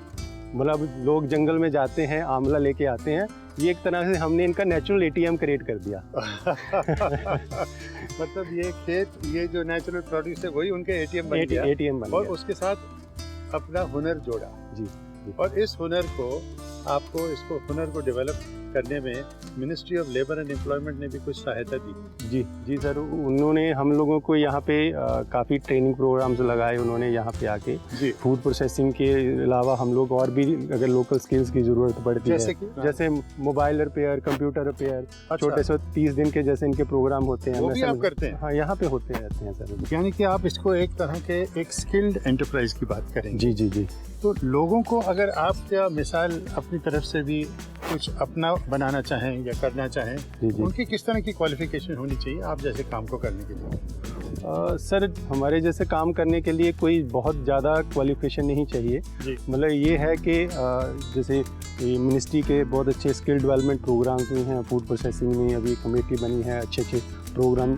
U: मतलब लोग जंगल में जाते हैं, आंवला लेके आते हैं। ये एक तरह से हमने इनका नेचुरल ATM क्रिएट कर दिया।
F: मतलब ये खेत, ये जो नेचुरल प्रोड्यूस है वही उनके ATM बन गया।
U: ATM बन
F: और
U: गया।
F: उसके साथ अपना हुनर जोड़ा।
U: जी।
F: और इस हुनर को आपको इसको हुनर को डेवलप करने में ministry of labour and employment ने भी कुछ सहायता दी।
U: जी जी सर, उन्होंने हम लोगों को यहाँ पे काफ़ी ट्रेनिंग प्रोग्राम्स लगाए उन्होंने यहाँ पे आके।
F: जी।
U: फूड प्रोसेसिंग के अलावा हम लोग और भी अगर लोकल स्किल्स की ज़रूरत पड़ती
F: जैसे
U: है,
F: कि?
U: जैसे मोबाइल रिपेयर, कंप्यूटर रिपेयर,
F: अच्छा।
U: छोटे से 30 दिन के जैसे इनके प्रोग्राम होते हैं।
F: वो भी आप करते हैं?
U: हाँ, यहाँ पे होते रहते हैं सर।
F: यानी कि आप इसको एक तरह के एक स्किल्ड एंटरप्राइज की बात करेंगे।
U: जी जी जी।
F: तो लोगों को अगर आप क्या मिसाल अपनी तरफ से भी कुछ अपना बनाना चाहें या करना चाहें,
U: जी।
F: उनकी किस तरह की क्वालिफिकेशन होनी चाहिए आप जैसे काम को करने के लिए?
U: सर हमारे जैसे काम करने के लिए कोई बहुत ज़्यादा क्वालिफिकेशन नहीं चाहिए। मतलब ये है कि जैसे मिनिस्ट्री के बहुत अच्छे स्किल डेवलपमेंट प्रोग्राम्स भी हैं। फूड प्रोसेसिंग में अभी कमेटी बनी है, अच्छे अच्छे प्रोग्राम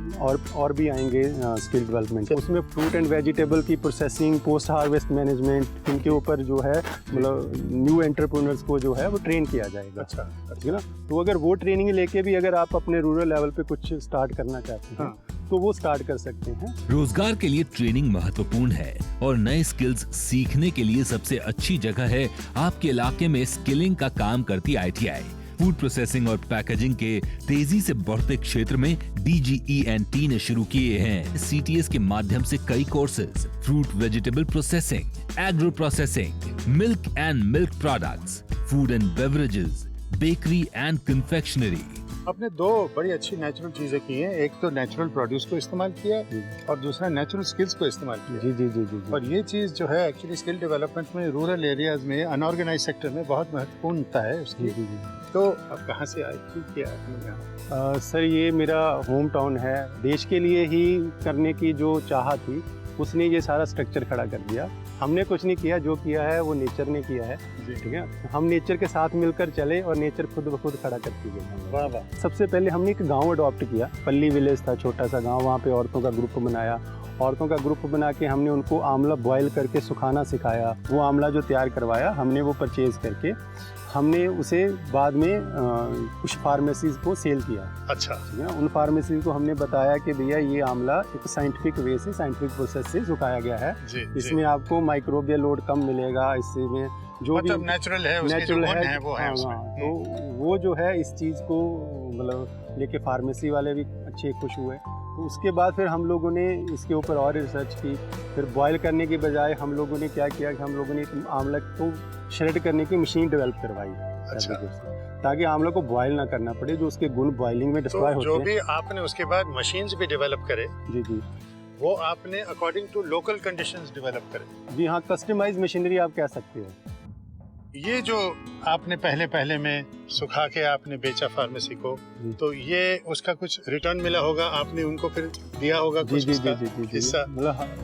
U: और भी आएंगे स्किल डेवलपमेंट। उसमें फ्रूट एंड वेजिटेबल की प्रोसेसिंग, पोस्ट हार्वेस्ट मैनेजमेंट, इनके ऊपर जो है मतलब न्यू एंटरप्रेन्योर्स को जो है वो ट्रेन किया जाएगा।
F: अच्छा।
U: ठीक है ना। तो अगर वो ट्रेनिंग लेके भी अगर आप अपने रूरल लेवल पे कुछ स्टार्ट करना चाहते हैं तो वो स्टार्ट कर सकते हैं।
E: रोजगार के लिए ट्रेनिंग महत्वपूर्ण है और नए स्किल्स सीखने के लिए सबसे अच्छी जगह है आपके इलाके में स्किलिंग का काम करती ITI। फूड प्रोसेसिंग और पैकेजिंग के तेजी से बढ़ते क्षेत्र में DGENT ने शुरू किए हैं CTS के माध्यम से कई courses, fruit vegetable processing, agro processing, milk and milk products, food and beverages, bakery and confectionery.
F: आपने दो बड़ी अच्छी नेचुरल चीजें की हैं। एक तो नेचुरल प्रोड्यूस को इस्तेमाल किया और दूसरा नेचुरल स्किल्स को इस्तेमाल किया।
U: जी जी जी जी।
F: और ये चीज़ जो है एक्चुअली स्किल डेवलपमेंट में रूरल एरियाज में अनऑर्गेनाइज सेक्टर में बहुत महत्वपूर्णता है उसकी।
U: जी जी।
F: तो अब कहाँ से आए, क्यों किया आपने यहाँ?
U: सर ये मेरा होम टाउन है। देश के लिए ही करने की जो चाह थी उसने ये सारा स्ट्रक्चर खड़ा कर दिया। हमने कुछ नहीं किया, जो किया है वो नेचर ने किया है। ठीक है। हम नेचर के साथ मिलकर चले और नेचर खुद ब खुद खड़ा करती गई।
F: वाह वाह।
U: सबसे पहले हमने एक गांव अडॉप्ट किया। पल्ली विलेज था, छोटा सा गांव, वहाँ पे औरतों का ग्रुप बनाया। औरतों का ग्रुप बना के हमने उनको आंवला बॉयल करके सुखाना सिखाया। वो आंवला जो तैयार करवाया हमने वो परचेज करके हमने उसे बाद में कुछ फार्मेसीज को सेल किया।
F: अच्छा।
U: ठीक है ना। उन फार्मेसीज को हमने बताया कि भैया ये आंवला एक साइंटिफिक वे से, साइंटिफिक प्रोसेस से सुखाया गया है। इसमें आपको माइक्रोबियल लोड कम मिलेगा। इसमें जो
F: मतलब
U: भी
F: नेचुरल है, उसके जो गुण है वो है उसमें।
U: तो वो जो है इस चीज़ को मतलब लेके फार्मेसी वाले भी अच्छे खुश हुए। तो उसके बाद फिर हम लोगों ने इसके ऊपर और रिसर्च की। फिर बॉयल करने के बजाय हम लोगों ने क्या किया कि हम लोगों ने आंवला को श्रेड करने की मशीन डेवलप करवाई।
F: अच्छा।
U: ताकि आंवला को बॉयल ना करना पड़े, जो उसके गुण बॉइलिंग में डिस्ट्रॉय होते हैं।
F: जो भी आपने उसके बाद मशीन्स भी डेवलप करे,
U: जी जी,
F: वो आपने according to local conditions develop करे।
U: जी हाँ, कस्टमाइज मशीनरी आप कह सकते हो।
F: ये जो आपने पहले में सुखा के आपने बेचा फार्मेसी को, तो ये उसका कुछ रिटर्न मिला होगा, आपने उनको फिर दिया होगा कुछ हिस्सा,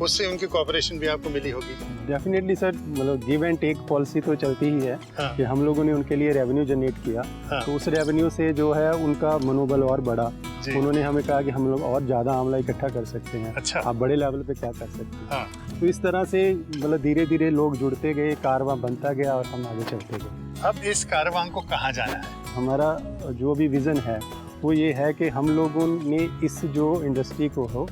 F: उससे उनकी कोऑपरेशन भी आपको मिली होगी।
U: डेफिनेटली सर, मतलब गिव एंड टेक पॉलिसी तो चलती ही है।
F: हाँ।
U: कि हम लोगों ने उनके लिए रेवेन्यू जनरेट किया।
F: हाँ।
U: तो उस रेवेन्यू से जो है उनका मनोबल और बढ़ा। उन्होंने हमें कहा कि हम लोग और ज़्यादा आंवला इकट्ठा कर सकते हैं।
F: अच्छा।
U: आप बड़े लेवल पे क्या कर सकते हैं।
F: हाँ।
U: तो इस तरह से मतलब धीरे धीरे लोग जुड़ते गए, कारवां बनता गया और हम आगे चलते गए।
F: अब इस कारवां को कहाँ जाना है?
U: हमारा जो भी विज़न है वो ये है कि हम लोगों ने इस जो इंडस्ट्री को हो,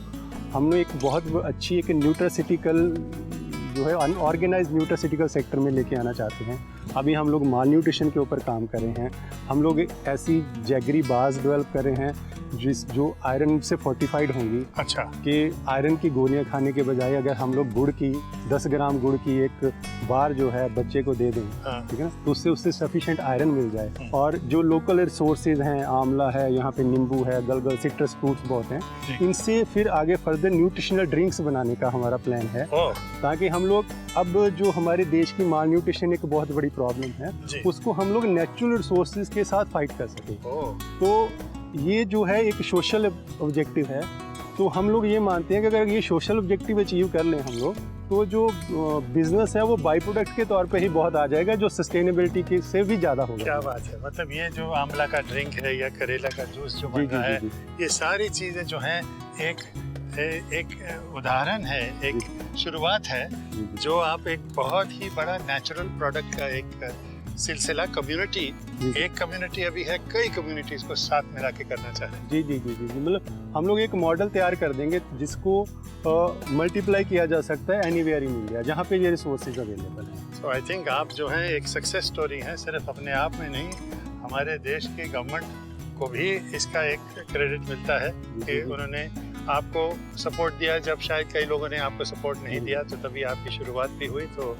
U: हमने एक बहुत अच्छी एक न्यूट्रासिटिकल जो है अनऑर्गेनाइज न्यूट्रासिटिकल सेक्टर में लेके आना चाहते हैं। अभी हम लोग माल न्यूट्रिशन के ऊपर काम कर रहे हैं। हम लोग ऐसी जैगरी बार्स डेवलप कर रहे हैं जो आयरन से फोर्टिफाइड होंगी।
F: अच्छा।
U: कि आयरन की गोलियां खाने के बजाय अगर हम लोग गुड़ की 10 ग्राम गुड़ की एक बार जो है बच्चे को दे दें, ठीक है ना, तो उससे सफिशिएंट आयरन मिल जाए। और जो लोकल रिसोर्सेज हैं, आंवला है, यहाँ पे नींबू है, गलगल, सिट्रस फ्रूट्स बहुत हैं, इनसे फिर आगे फर्दर न्यूट्रिशनल ड्रिंक्स बनाने का हमारा प्लान है, ताकि हम लोग अब जो हमारे देश की माल न्यूट्रिशन एक बहुत बड़ी प्रॉब्लम है, उसको हम लोग नेचुरल रिसोर्सेज के साथ फाइट कर सकें। तो ये जो है एक सोशल ऑब्जेक्टिव है। तो हम लोग ये मानते हैं कि अगर ये सोशल ऑब्जेक्टिव अचीव कर लें हम लोग, तो जो बिजनेस है वो बाई प्रोडक्ट के तौर पे ही बहुत आ जाएगा, जो सस्टेनेबिलिटी के से भी ज़्यादा होगा।
F: क्या बात है। मतलब ये जो आंवला का ड्रिंक है या करेला का जूस जो बन रहा है, ये सारी चीज़ें जो हैं एक उदाहरण है, एक शुरुआत है, जो आप एक बहुत ही बड़ा नेचुरल प्रोडक्ट का एक सिलसिला कम्युनिटी, एक कम्युनिटी अभी है, कई कम्युनिटीज को साथ मिला के करना चाह रहे हैं।
U: जी जी जी जी, मतलब हम लोग एक मॉडल तैयार कर देंगे जिसको मल्टीप्लाई किया जा सकता है एनीवेयर इन इंडिया, जहाँ पे ये रिसोर्सेज अवेलेबल हैं।
F: सो आई थिंक आप जो हैं एक सक्सेस स्टोरी हैं, सिर्फ अपने आप में नहीं, हमारे देश की गवर्नमेंट को भी इसका एक क्रेडिट मिलता है कि उन्होंने आपको सपोर्ट दिया। जब शायद कई लोगों ने आपको सपोर्ट नहीं दिया, तो तभी आपकी शुरुआत भी हुई। तो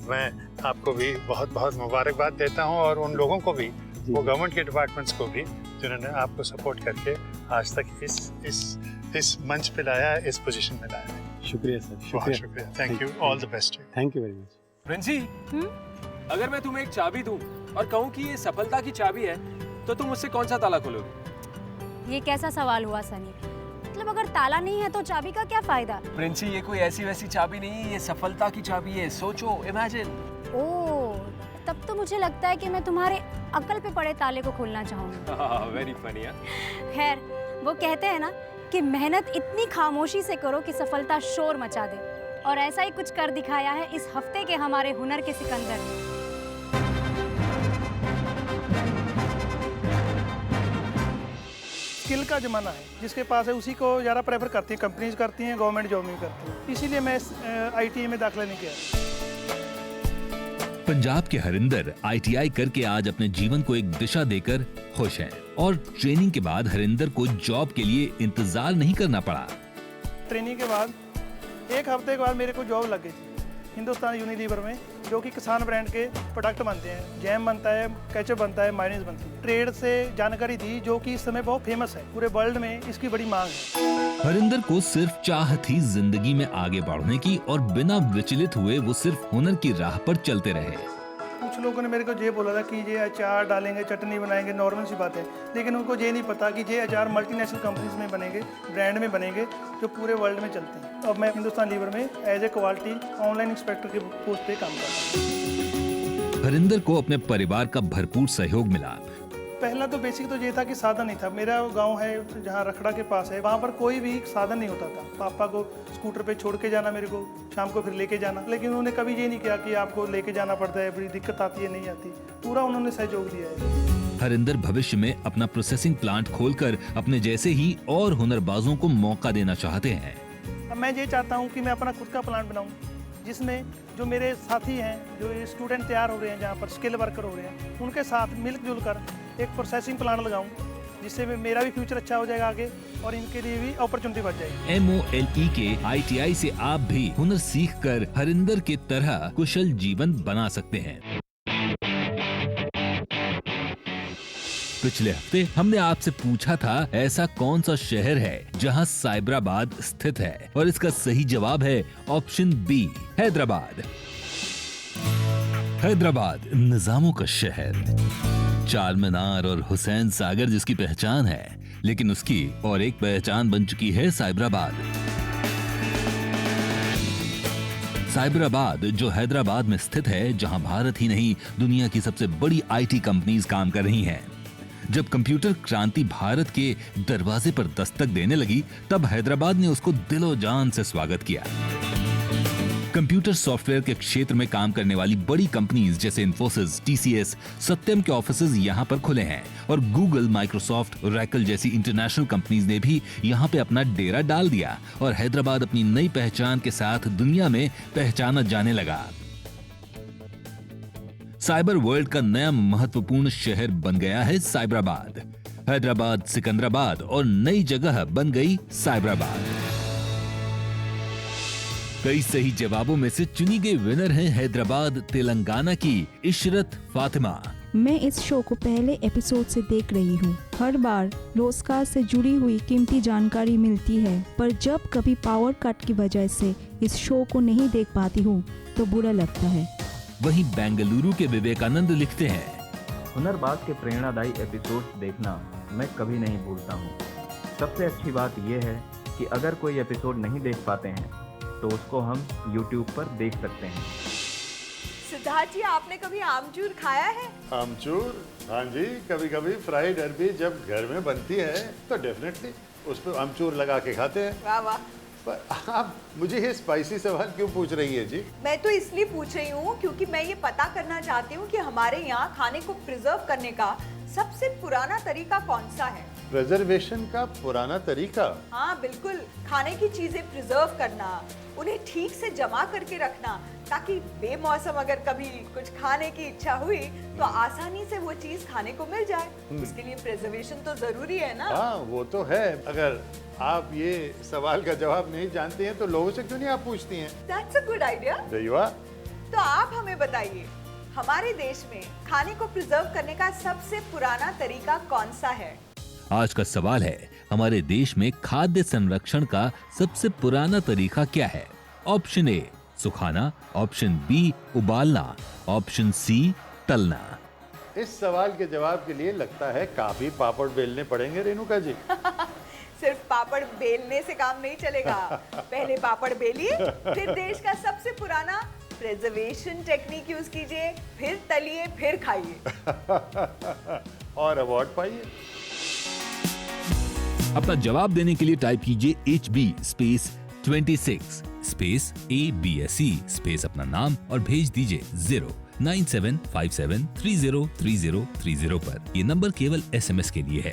F: मैं आपको भी बहुत बहुत मुबारकबाद देता हूं, और उन लोगों को भी, वो गवर्नमेंट के डिपार्टमेंट्स को भी, जिन्होंने आपको सपोर्ट करके आज तक इस मंच पे लाया, इस पोजीशन में लाया है।
U: शुक्रिया सर,
F: बहुत शुक्रिया। Thank you, all the best.
U: Thank you very much.
B: Princy, अगर मैं तुम्हें एक चाबी दूं और कहूं कि ये सफलता की चाबी है, तो तुम मुझसे कौन सा ताला खोलोगे?
C: ये कैसा सवाल हुआ सनी? मतलब अगर ताला नहीं है तो चाबी का क्या फायदा?
B: प्रिंसी, ये कोई ऐसी वैसी चाबी नहीं, ये सफलता की चाबी है। सोचो, इमेजिन।
C: ओह, तब तो मुझे लगता है कि मैं तुम्हारे अकल पे पड़े ताले को खोलना चाहूंगी।
B: Very funny.
C: खैर, वो कहते हैं ना कि मेहनत इतनी खामोशी से करो कि सफलता शोर मचा दे, और ऐसा ही कुछ कर दिखाया है इस हफ्ते के हमारे हुनर के सिकंदर ने।
D: स्किल का ज़माना है, जिसके पास है उसी को ज़्यादा प्रेफर करती हैं, कंपनीज करती हैं, गवर्नमेंट जॉब नहीं करती हैं। इसीलिए मैं ITI में दाखिला नहीं किया।
E: पंजाब के हरिंदर ITI करके आज अपने जीवन को एक दिशा देकर खुश हैं, और ट्रेनिंग के बाद हरिंदर को जॉब के लिए इंतजार नहीं करना पड़ा।
D: ट्रेनिंग के बाद 1 हफ्ते के बाद मेरे को जॉब लग गई थी हिंदुस्तान यूनिलीवर में, जो कि किसान ब्रांड के प्रोडक्ट बनते हैं। जैम बनता है, केचप बनता है, मायोनीज बनती है। ट्रेड से जानकारी थी, जो कि इस समय बहुत फेमस है, पूरे वर्ल्ड में इसकी बड़ी मांग है।
E: हरिंदर को सिर्फ चाह थी जिंदगी में आगे बढ़ने की, और बिना विचलित हुए वो सिर्फ हुनर की राह पर चलते रहे।
D: कुछ लोगों ने मेरे को ये बोला था कि ये अचार डालेंगे, चटनी बनाएंगे, नॉर्मल सी बात है, लेकिन उनको ये नहीं पता कि ये अचार मल्टीनेशनल कंपनीज में बनेंगे, ब्रांड में बनेंगे, जो पूरे वर्ल्ड में चलते हैं। अब मैं हिंदुस्तान लीवर में as a quality online inspector के पोस्ट पे काम कर रहा हूँ।
E: हरिंदर को अपने परिवार का भरपूर सहयोग मिला।
D: पहला तो बेसिक तो ये था कि साधन नहीं था। मेरा गांव है जहाँ रखड़ा के पास है, वहाँ पर कोई भी साधन नहीं होता था। पापा को स्कूटर पे छोड़ के जाना, मेरे को शाम को फिर लेके जाना, लेकिन उन्होंने कभी ये नहीं किया कि आपको लेके जाना पड़ता है, बड़ी दिक्कत आती है, नहीं आती। पूरा उन्होंने सहयोग दिया है।
E: हरिंदर भविष्य में अपना प्रोसेसिंग प्लांट खोलकर अपने जैसे ही और हुनरबाजों को मौका देना चाहते हैं।
D: अब मैं ये चाहता हूँ कि मैं अपना खुद का प्लांट बनाऊँ, जिसमें जो मेरे साथी हैं, जो स्टूडेंट तैयार हो रहे हैं, जहाँ पर स्किल वर्कर हो रहे हैं, उनके साथ मिलजुल कर एक प्रोसेसिंग प्लांट लगाऊं, जिससे मेरा भी फ्यूचर अच्छा हो जाएगा आगे और इनके लिए भी अपॉर्चुनिटी बढ़ जाएगी।
E: MOLE के ITI से आप भी हुनर सीखकर हरिंदर की तरह कुशल जीवन बना सकते हैं। पिछले हफ्ते हमने आपसे पूछा था ऐसा कौन सा शहर है जहां साइबराबाद स्थित है, और इसका सही जवाब है ऑप्शन बी, हैदराबाद। हैदराबाद निजामों का शहर, चार मीनार और हुसैन सागर जिसकी पहचान है, लेकिन उसकी और एक पहचान बन चुकी है साइबराबाद। साइबराबाद जो हैदराबाद में स्थित है, जहां भारत ही नहीं दुनिया की सबसे बड़ी IT कंपनीज काम कर रही हैं। जब कंप्यूटर क्रांति भारत के दरवाजे पर दस्तक देने लगी, तब हैदराबाद ने उसको दिलो जान से स्वागत किया। कंप्यूटर सॉफ्टवेयर के क्षेत्र में काम करने वाली बड़ी कंपनीज जैसे इन्फोसिस, TCS, सत्यम के ऑफिसेज यहाँ पर खुले हैं, और गूगल, माइक्रोसॉफ्ट, ओरेकल जैसी इंटरनेशनल कंपनीज ने भी यहाँ पे अपना डेरा डाल दिया, और हैदराबाद अपनी नई पहचान के साथ दुनिया में पहचाना जाने लगा। साइबर वर्ल्ड का नया महत्वपूर्ण शहर बन गया है साइबराबाद। हैदराबाद, सिकंदराबाद और नई जगह बन गई साइबराबाद। कई सही जवाबों में से चुनी गई विनर है हैदराबाद, तेलंगाना की इशरत फातिमा।
S: मैं इस शो को पहले एपिसोड से देख रही हूँ। हर बार रोजगार से जुड़ी हुई कीमती जानकारी मिलती है, पर जब कभी पावर कट की वजह से इस शो को नहीं देख पाती हूँ तो बुरा लगता है।
E: वहीं बेंगलुरु के विवेकानंद लिखते हैं,
Q: हुनरबाज के प्रेरणादायी एपिसोड्स देखना मैं कभी नहीं भूलता हूँ। सबसे अच्छी बात यह है कि अगर कोई एपिसोड नहीं देख पाते हैं तो उसको हम YouTube पर देख सकते हैं।
G: सिद्धार्थ जी, आपने कभी आमचूर खाया है?
F: आमचूर? हाँ जी, कभी कभी फ्राइड अरबी जब घर में बनती है तो डेफिनेटली उस पर आमचूर लगा के खाते हैं।
G: वाह वाह।
F: पर आप मुझे ये स्पाइसी सवाल क्यों पूछ रही है जी?
G: मैं तो इसलिए पूछ रही हूँ क्योंकि मैं ये पता करना चाहती हूँ कि हमारे यहाँ खाने को प्रिजर्व करने का सबसे पुराना तरीका कौन सा है?
F: प्रिजर्वेशन का पुराना तरीका?
G: हाँ बिल्कुल, खाने की चीजें प्रिजर्व करना, उन्हें ठीक से जमा करके रखना, ताकि बेमौसम अगर कभी कुछ खाने की इच्छा हुई तो आसानी से वो चीज खाने को मिल जाए। उसके लिए प्रिजर्वेशन तो जरूरी है ना?
F: हाँ वो तो है। अगर आप ये सवाल का जवाब नहीं जानती हैं तो लोगों से क्यों नहीं आप पूछती हैं?
G: That's a good idea। तो आप हमें बताइए, हमारे देश में खाने को प्रिजर्व करने का सबसे पुराना तरीका कौन सा है?
E: आज का सवाल है, हमारे देश में खाद्य संरक्षण का सबसे पुराना तरीका क्या है? ऑप्शन ए सुखाना, ऑप्शन बी उबालना, ऑप्शन सी तलना।
F: इस सवाल के जवाब के लिए लगता है काफी पापड़ बेलने पड़ेंगे रेणुका जी।
G: सिर्फ पापड़ बेलने से काम नहीं चलेगा। पहले पापड़ बेलिए, फिर देश का सबसे पुराना प्रिजर्वेशन टेक्निक यूज कीजिए, फिर तलिए, फिर खाइए
F: और अवार्ड पाइए।
E: अपना जवाब देने के लिए टाइप कीजिए HB space 26 space ABSE space अपना नाम और भेज दीजिए 09757303030 पर। ये नंबर केवल SMS के लिए है।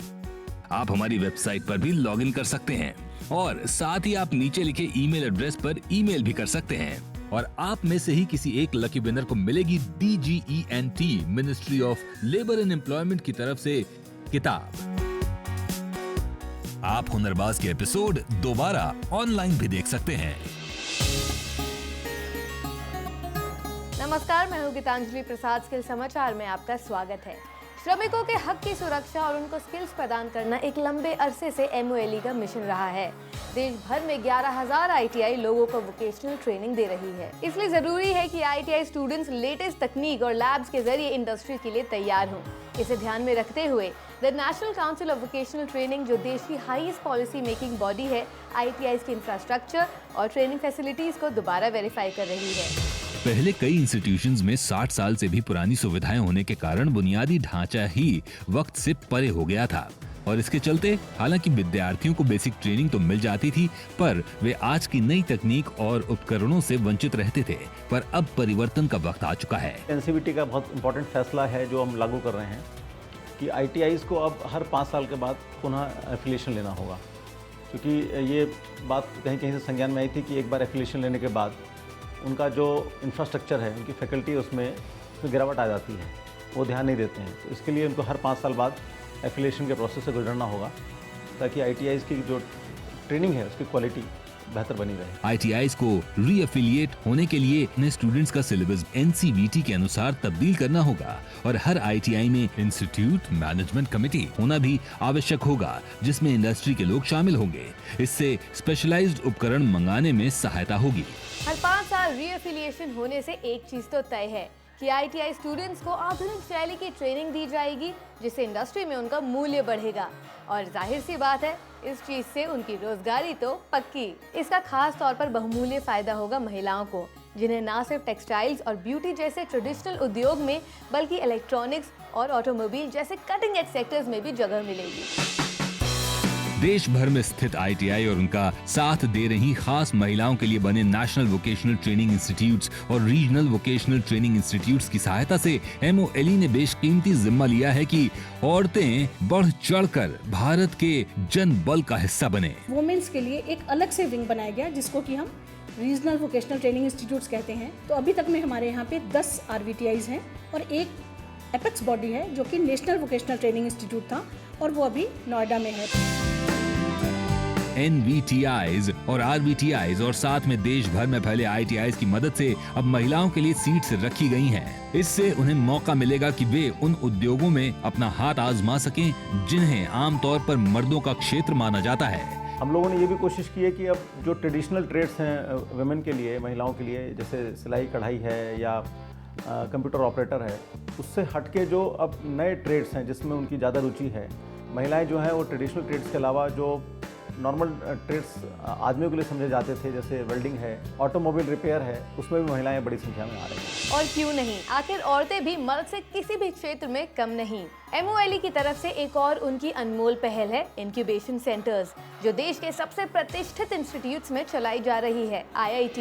E: आप हमारी वेबसाइट पर भी लॉगिन कर सकते हैं, और साथ ही आप नीचे लिखे ईमेल एड्रेस पर ईमेल भी कर सकते हैं, और आप में से ही किसी एक लकी विनर को मिलेगी DGENT ministry of labour and employment की तरफ से किताब। आप हुनरबाज के एपिसोड दोबारा ऑनलाइन भी देख सकते हैं।
H: नमस्कार, मैं हूँ गीतांजलि प्रसाद। स्किल समाचार में आपका स्वागत है। श्रमिकों के हक की सुरक्षा और उनको स्किल्स प्रदान करना एक लंबे अरसे से MOLE का मिशन रहा है। देश भर में 11,000 ITI लोगों को वोकेशनल ट्रेनिंग दे रही है। इसलिए जरूरी है कि ITI स्टूडेंट्स लेटेस्ट तकनीक और लैब्स के जरिए इंडस्ट्री के लिए तैयार हों। इसे ध्यान में रखते हुए the national council of vocational training, जो देश की हाईएस्ट पॉलिसी मेकिंग बॉडी है, ITIs के इंफ्रास्ट्रक्चर और ट्रेनिंग फैसिलिटीज को दोबारा वेरीफाई कर रही है।
E: पहले कई इंस्टीट्यूशंस में 60 साल से भी पुरानी सुविधाएं होने के कारण बुनियादी ढांचा ही वक्त से परे हो गया था, और इसके चलते हालांकि विद्यार्थियों को बेसिक ट्रेनिंग तो मिल जाती थी, पर वे आज की नई तकनीक और उपकरणों से वंचित रहते थे। पर अब परिवर्तन का वक्त आ चुका है।
V: NCVT का बहुत इंपॉर्टेंट फैसला है जो हम लागू कर रहे हैं कि ITIs को अब हर 5 साल के बाद पुनः एफिलिएशन लेना होगा, क्योंकि ये बात कहीं कहीं से संज्ञान में आई थी कि एक बार एफिलिएशन लेने के बाद उनका जो इंफ्रास्ट्रक्चर है, उनकी फैकल्टी उसमें गिरावट आ जाती है, वो ध्यान नहीं देते हैं। तो इसके लिए उनको हर 5 साल बाद एफिलिएशन के प्रोसेस से गुजरना होगा, ताकि ITIs की जो ट्रेनिंग है उसकी क्वालिटी बेहतर बनी रहे।
E: ITIs को रीएफिलिएट होने के लिए अपने स्टूडेंट्स का सिलेबस NCVT के अनुसार तब्दील करना होगा और हर ITI में इंस्टीट्यूट मैनेजमेंट कमेटी होना भी आवश्यक होगा, जिसमें इंडस्ट्री के लोग शामिल होंगे। इससे स्पेशलाइज्ड उपकरण मंगाने में सहायता होगी।
I: हर 5 साल रीएफिलिएशन होने से एक चीज तो तय है कि ITI स्टूडेंट्स को आधुनिक शैली की ट्रेनिंग दी जाएगी, जिससे इंडस्ट्री में उनका मूल्य बढ़ेगा और जाहिर सी बात है इस चीज से उनकी रोजगारी तो पक्की। इसका खास तौर पर बहुमूल्य फायदा होगा महिलाओं को, जिन्हें न सिर्फ टेक्सटाइल्स और ब्यूटी जैसे ट्रेडिशनल उद्योग में बल्कि इलेक्ट्रॉनिक्स और ऑटोमोबाइल जैसे कटिंग एज सेक्टर्स में भी जगह मिलेगी।
E: देश भर में स्थित ITI और उनका साथ दे रही खास महिलाओं के लिए बने नेशनल वोकेशनल ट्रेनिंग इंस्टीट्यूट्स और रीजनल वोकेशनल ट्रेनिंग इंस्टीट्यूट्स की सहायता से MOLE ने बेशकीमती जिम्मा लिया है कि औरतें बढ़ चढ़कर भारत के जन बल का हिस्सा बने।
K: वुमेन्स के लिए एक अलग से विंग बनाया गया, जिसको कि हम रीजनल वोकेशनल ट्रेनिंग इंस्टीट्यूट्स कहते हैं। तो अभी तक में हमारे यहाँ पे 10 RVTIs हैं और एक एपेक्स बॉडी है जो कि नेशनल वोकेशनल ट्रेनिंग इंस्टीट्यूट था और वो अभी नोएडा में है।
E: NVTIs और RVTIs और साथ में देश भर में फैले ITIs की मदद से अब महिलाओं के लिए सीट्स रखी गई हैं। इससे उन्हें मौका मिलेगा कि वे उन उद्योगों में अपना हाथ आजमा सकें जिन्हें आमतौर पर मर्दों का क्षेत्र माना जाता है।
V: हम लोगों ने ये भी कोशिश की है कि अब जो ट्रेडिशनल ट्रेड्स हैं वुमेन के लिए, महिलाओं के लिए, जैसे सिलाई कढ़ाई है या कंप्यूटर ऑपरेटर है, उससे हटके जो अब नए ट्रेड्स हैं जिसमें उनकी ज़्यादा रुचि है, महिलाएं जो हैं वो ट्रेडिशनल ट्रेड्स के अलावा जो नॉर्मल ट्रेड्स आदमियों के लिए समझे जाते थे, जैसे वेल्डिंग है, ऑटोमोबाइल रिपेयर है, उसमें भी महिलाएं बड़ी संख्या में आ रही हैं।
I: और क्यों नहीं, आखिर औरतें भी मर्द से किसी भी क्षेत्र में कम नहीं। MOLE की तरफ से एक और उनकी अनमोल पहल है इंक्यूबेशन सेंटर्स, जो देश के सबसे प्रतिष्ठित इंस्टीट्यूट्स में चलाई जा रही है, IIT।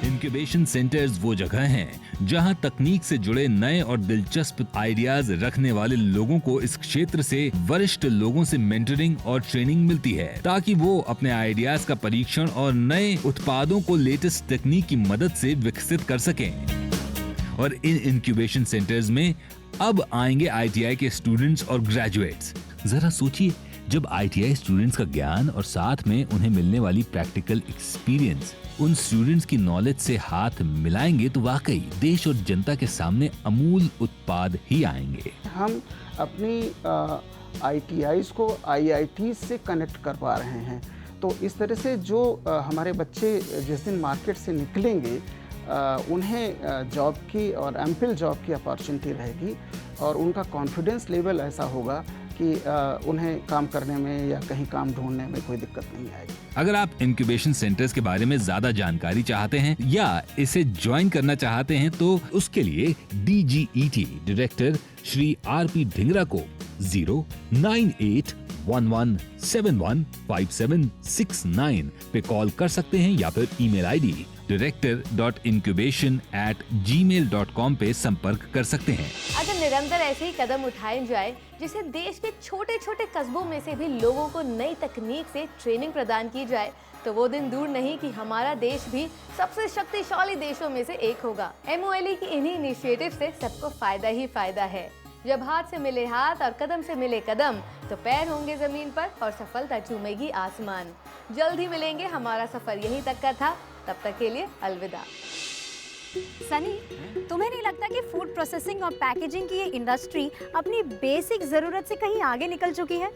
E: इंक्यूबेशन सेंटर्स वो जगह हैं जहां तकनीक से जुड़े नए और दिलचस्प आइडियाज रखने वाले लोगों को इस क्षेत्र से वरिष्ठ लोगों से मेंटरिंग और ट्रेनिंग मिलती है, ताकि वो अपने आइडियाज का परीक्षण और नए उत्पादों को लेटेस्ट तकनीक की मदद से विकसित कर सकें। और इन इंक्यूबेशन सेंटर्स में अब आएंगे ITI के स्टूडेंट्स और ग्रेजुएट्स। जरा सोचिए, जब ITI स्टूडेंट्स का ज्ञान और साथ में उन्हें मिलने वाली प्रैक्टिकल एक्सपीरियंस उन स्टूडेंट्स की नॉलेज से हाथ मिलाएंगे तो वाकई देश और जनता के सामने अमूल उत्पाद ही आएंगे।
W: हम अपनी ITIs को IIT से कनेक्ट कर पा रहे हैं, तो इस तरह से जो हमारे बच्चे जिस दिन मार्केट से निकलेंगे उन्हें जॉब की और एम्पिल जॉब की अपॉर्चुनिटी रहेगी और उनका कॉन्फिडेंस लेवल ऐसा होगा कि उन्हें काम करने में या कहीं काम ढूंढने में कोई दिक्कत नहीं आएगी।
E: अगर आप इंक्यूबेशन सेंटर्स के बारे में ज्यादा जानकारी चाहते हैं या इसे ज्वाइन करना चाहते हैं तो उसके लिए DGET director Shri RP Dhingra को 09811715769 पे कॉल कर सकते हैं या फिर ईमेल ID director.incubation@gmail.com पे संपर्क कर सकते हैं।
I: अगर निरंतर ऐसे ही कदम उठाए जाए, जिसे देश के छोटे छोटे कस्बों में से भी लोगों को नई तकनीक से ट्रेनिंग प्रदान की जाए, तो वो दिन दूर नहीं कि हमारा देश भी सबसे शक्तिशाली देशों में से एक होगा। MOLE की इन्हीं इनिशिएटिव से सबको फायदा ही फायदा है। जब हाथ से मिले हाथ और कदम से मिले कदम, तो पैर होंगे जमीन पर और सफलता चूमेगी आसमान। जल्द ही मिलेंगे, हमारा सफर यहीं तक का था, तब तक के लिए अलविदा।
C: सनी, तुम्हें नहीं लगता कि फूड प्रोसेसिंग और पैकेजिंग की ये इंडस्ट्री अपनी बेसिक जरूरत से कहीं आगे निकल चुकी है?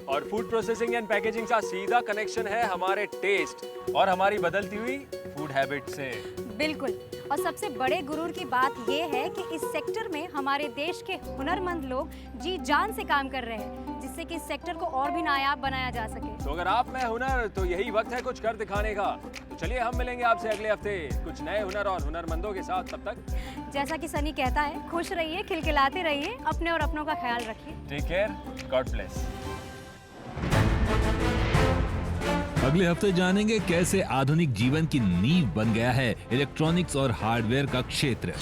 B: और फूड प्रोसेसिंग एंड पैकेजिंग का सीधा कनेक्शन है हमारे टेस्ट और हमारी बदलती हुई फूड हैबिट से।
C: बिल्कुल, और सबसे बड़े गुरूर की बात ये है कि इस सेक्टर में हमारे देश के हुनरमंद लोग जी जान से काम कर रहे हैं, जिससे कि इस सेक्टर को और भी नायाब बनाया जा सके।
B: तो अगर आप में हुनर, तो यही वक्त है कुछ कर दिखाने का। तो चलिए हम मिलेंगे आपसे अगले हफ्ते कुछ नए हुनर और हुनरमंदों के साथ। तब तक
C: जैसा कि सनी कहता है, खुश रहिए, खिलखिलाते रहिए, अपने और अपनों का ख्याल रखिए।
B: Take care, God bless.
E: अगले हफ्ते जानेंगे कैसे आधुनिक जीवन की नींव बन गया है इलेक्ट्रॉनिक्स और हार्डवेयर का क्षेत्र,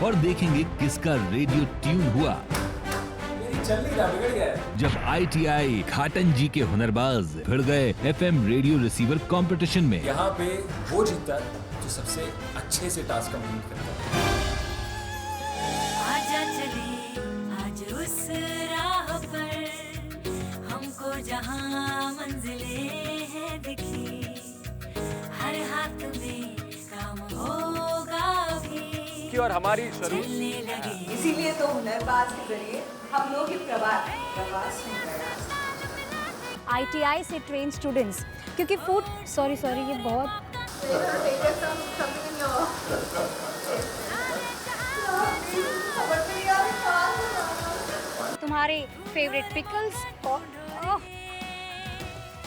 E: और देखेंगे किसका रेडियो ट्यून हुआ जब ITI घाटन जी के हुनरबाज भिड़ गए FM रेडियो रिसीवर कंपटीशन में।
X: यहाँ पे वो जीता जो सबसे अच्छे से टास्क कंप्लीट करता है।
Y: आजा चली
J: जहाँ मंजिलें हैं दिखी, हर हाथ में काम होगा भी
B: और हमारी
J: चलने लगे।
G: इसीलिए तो हुनरबाज के जरिए हम लोग प्रवास में गया।
C: ITI से ट्रेन स्टूडेंट्स, क्योंकि फूड सॉरी ये बहुत तुम्हारे फेवरेट पिकल्स और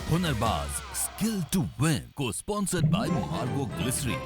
E: हुनरबाज स्किल टू विन को स्पॉन्सर्ड बाय मार्गो ग्लिसरीन।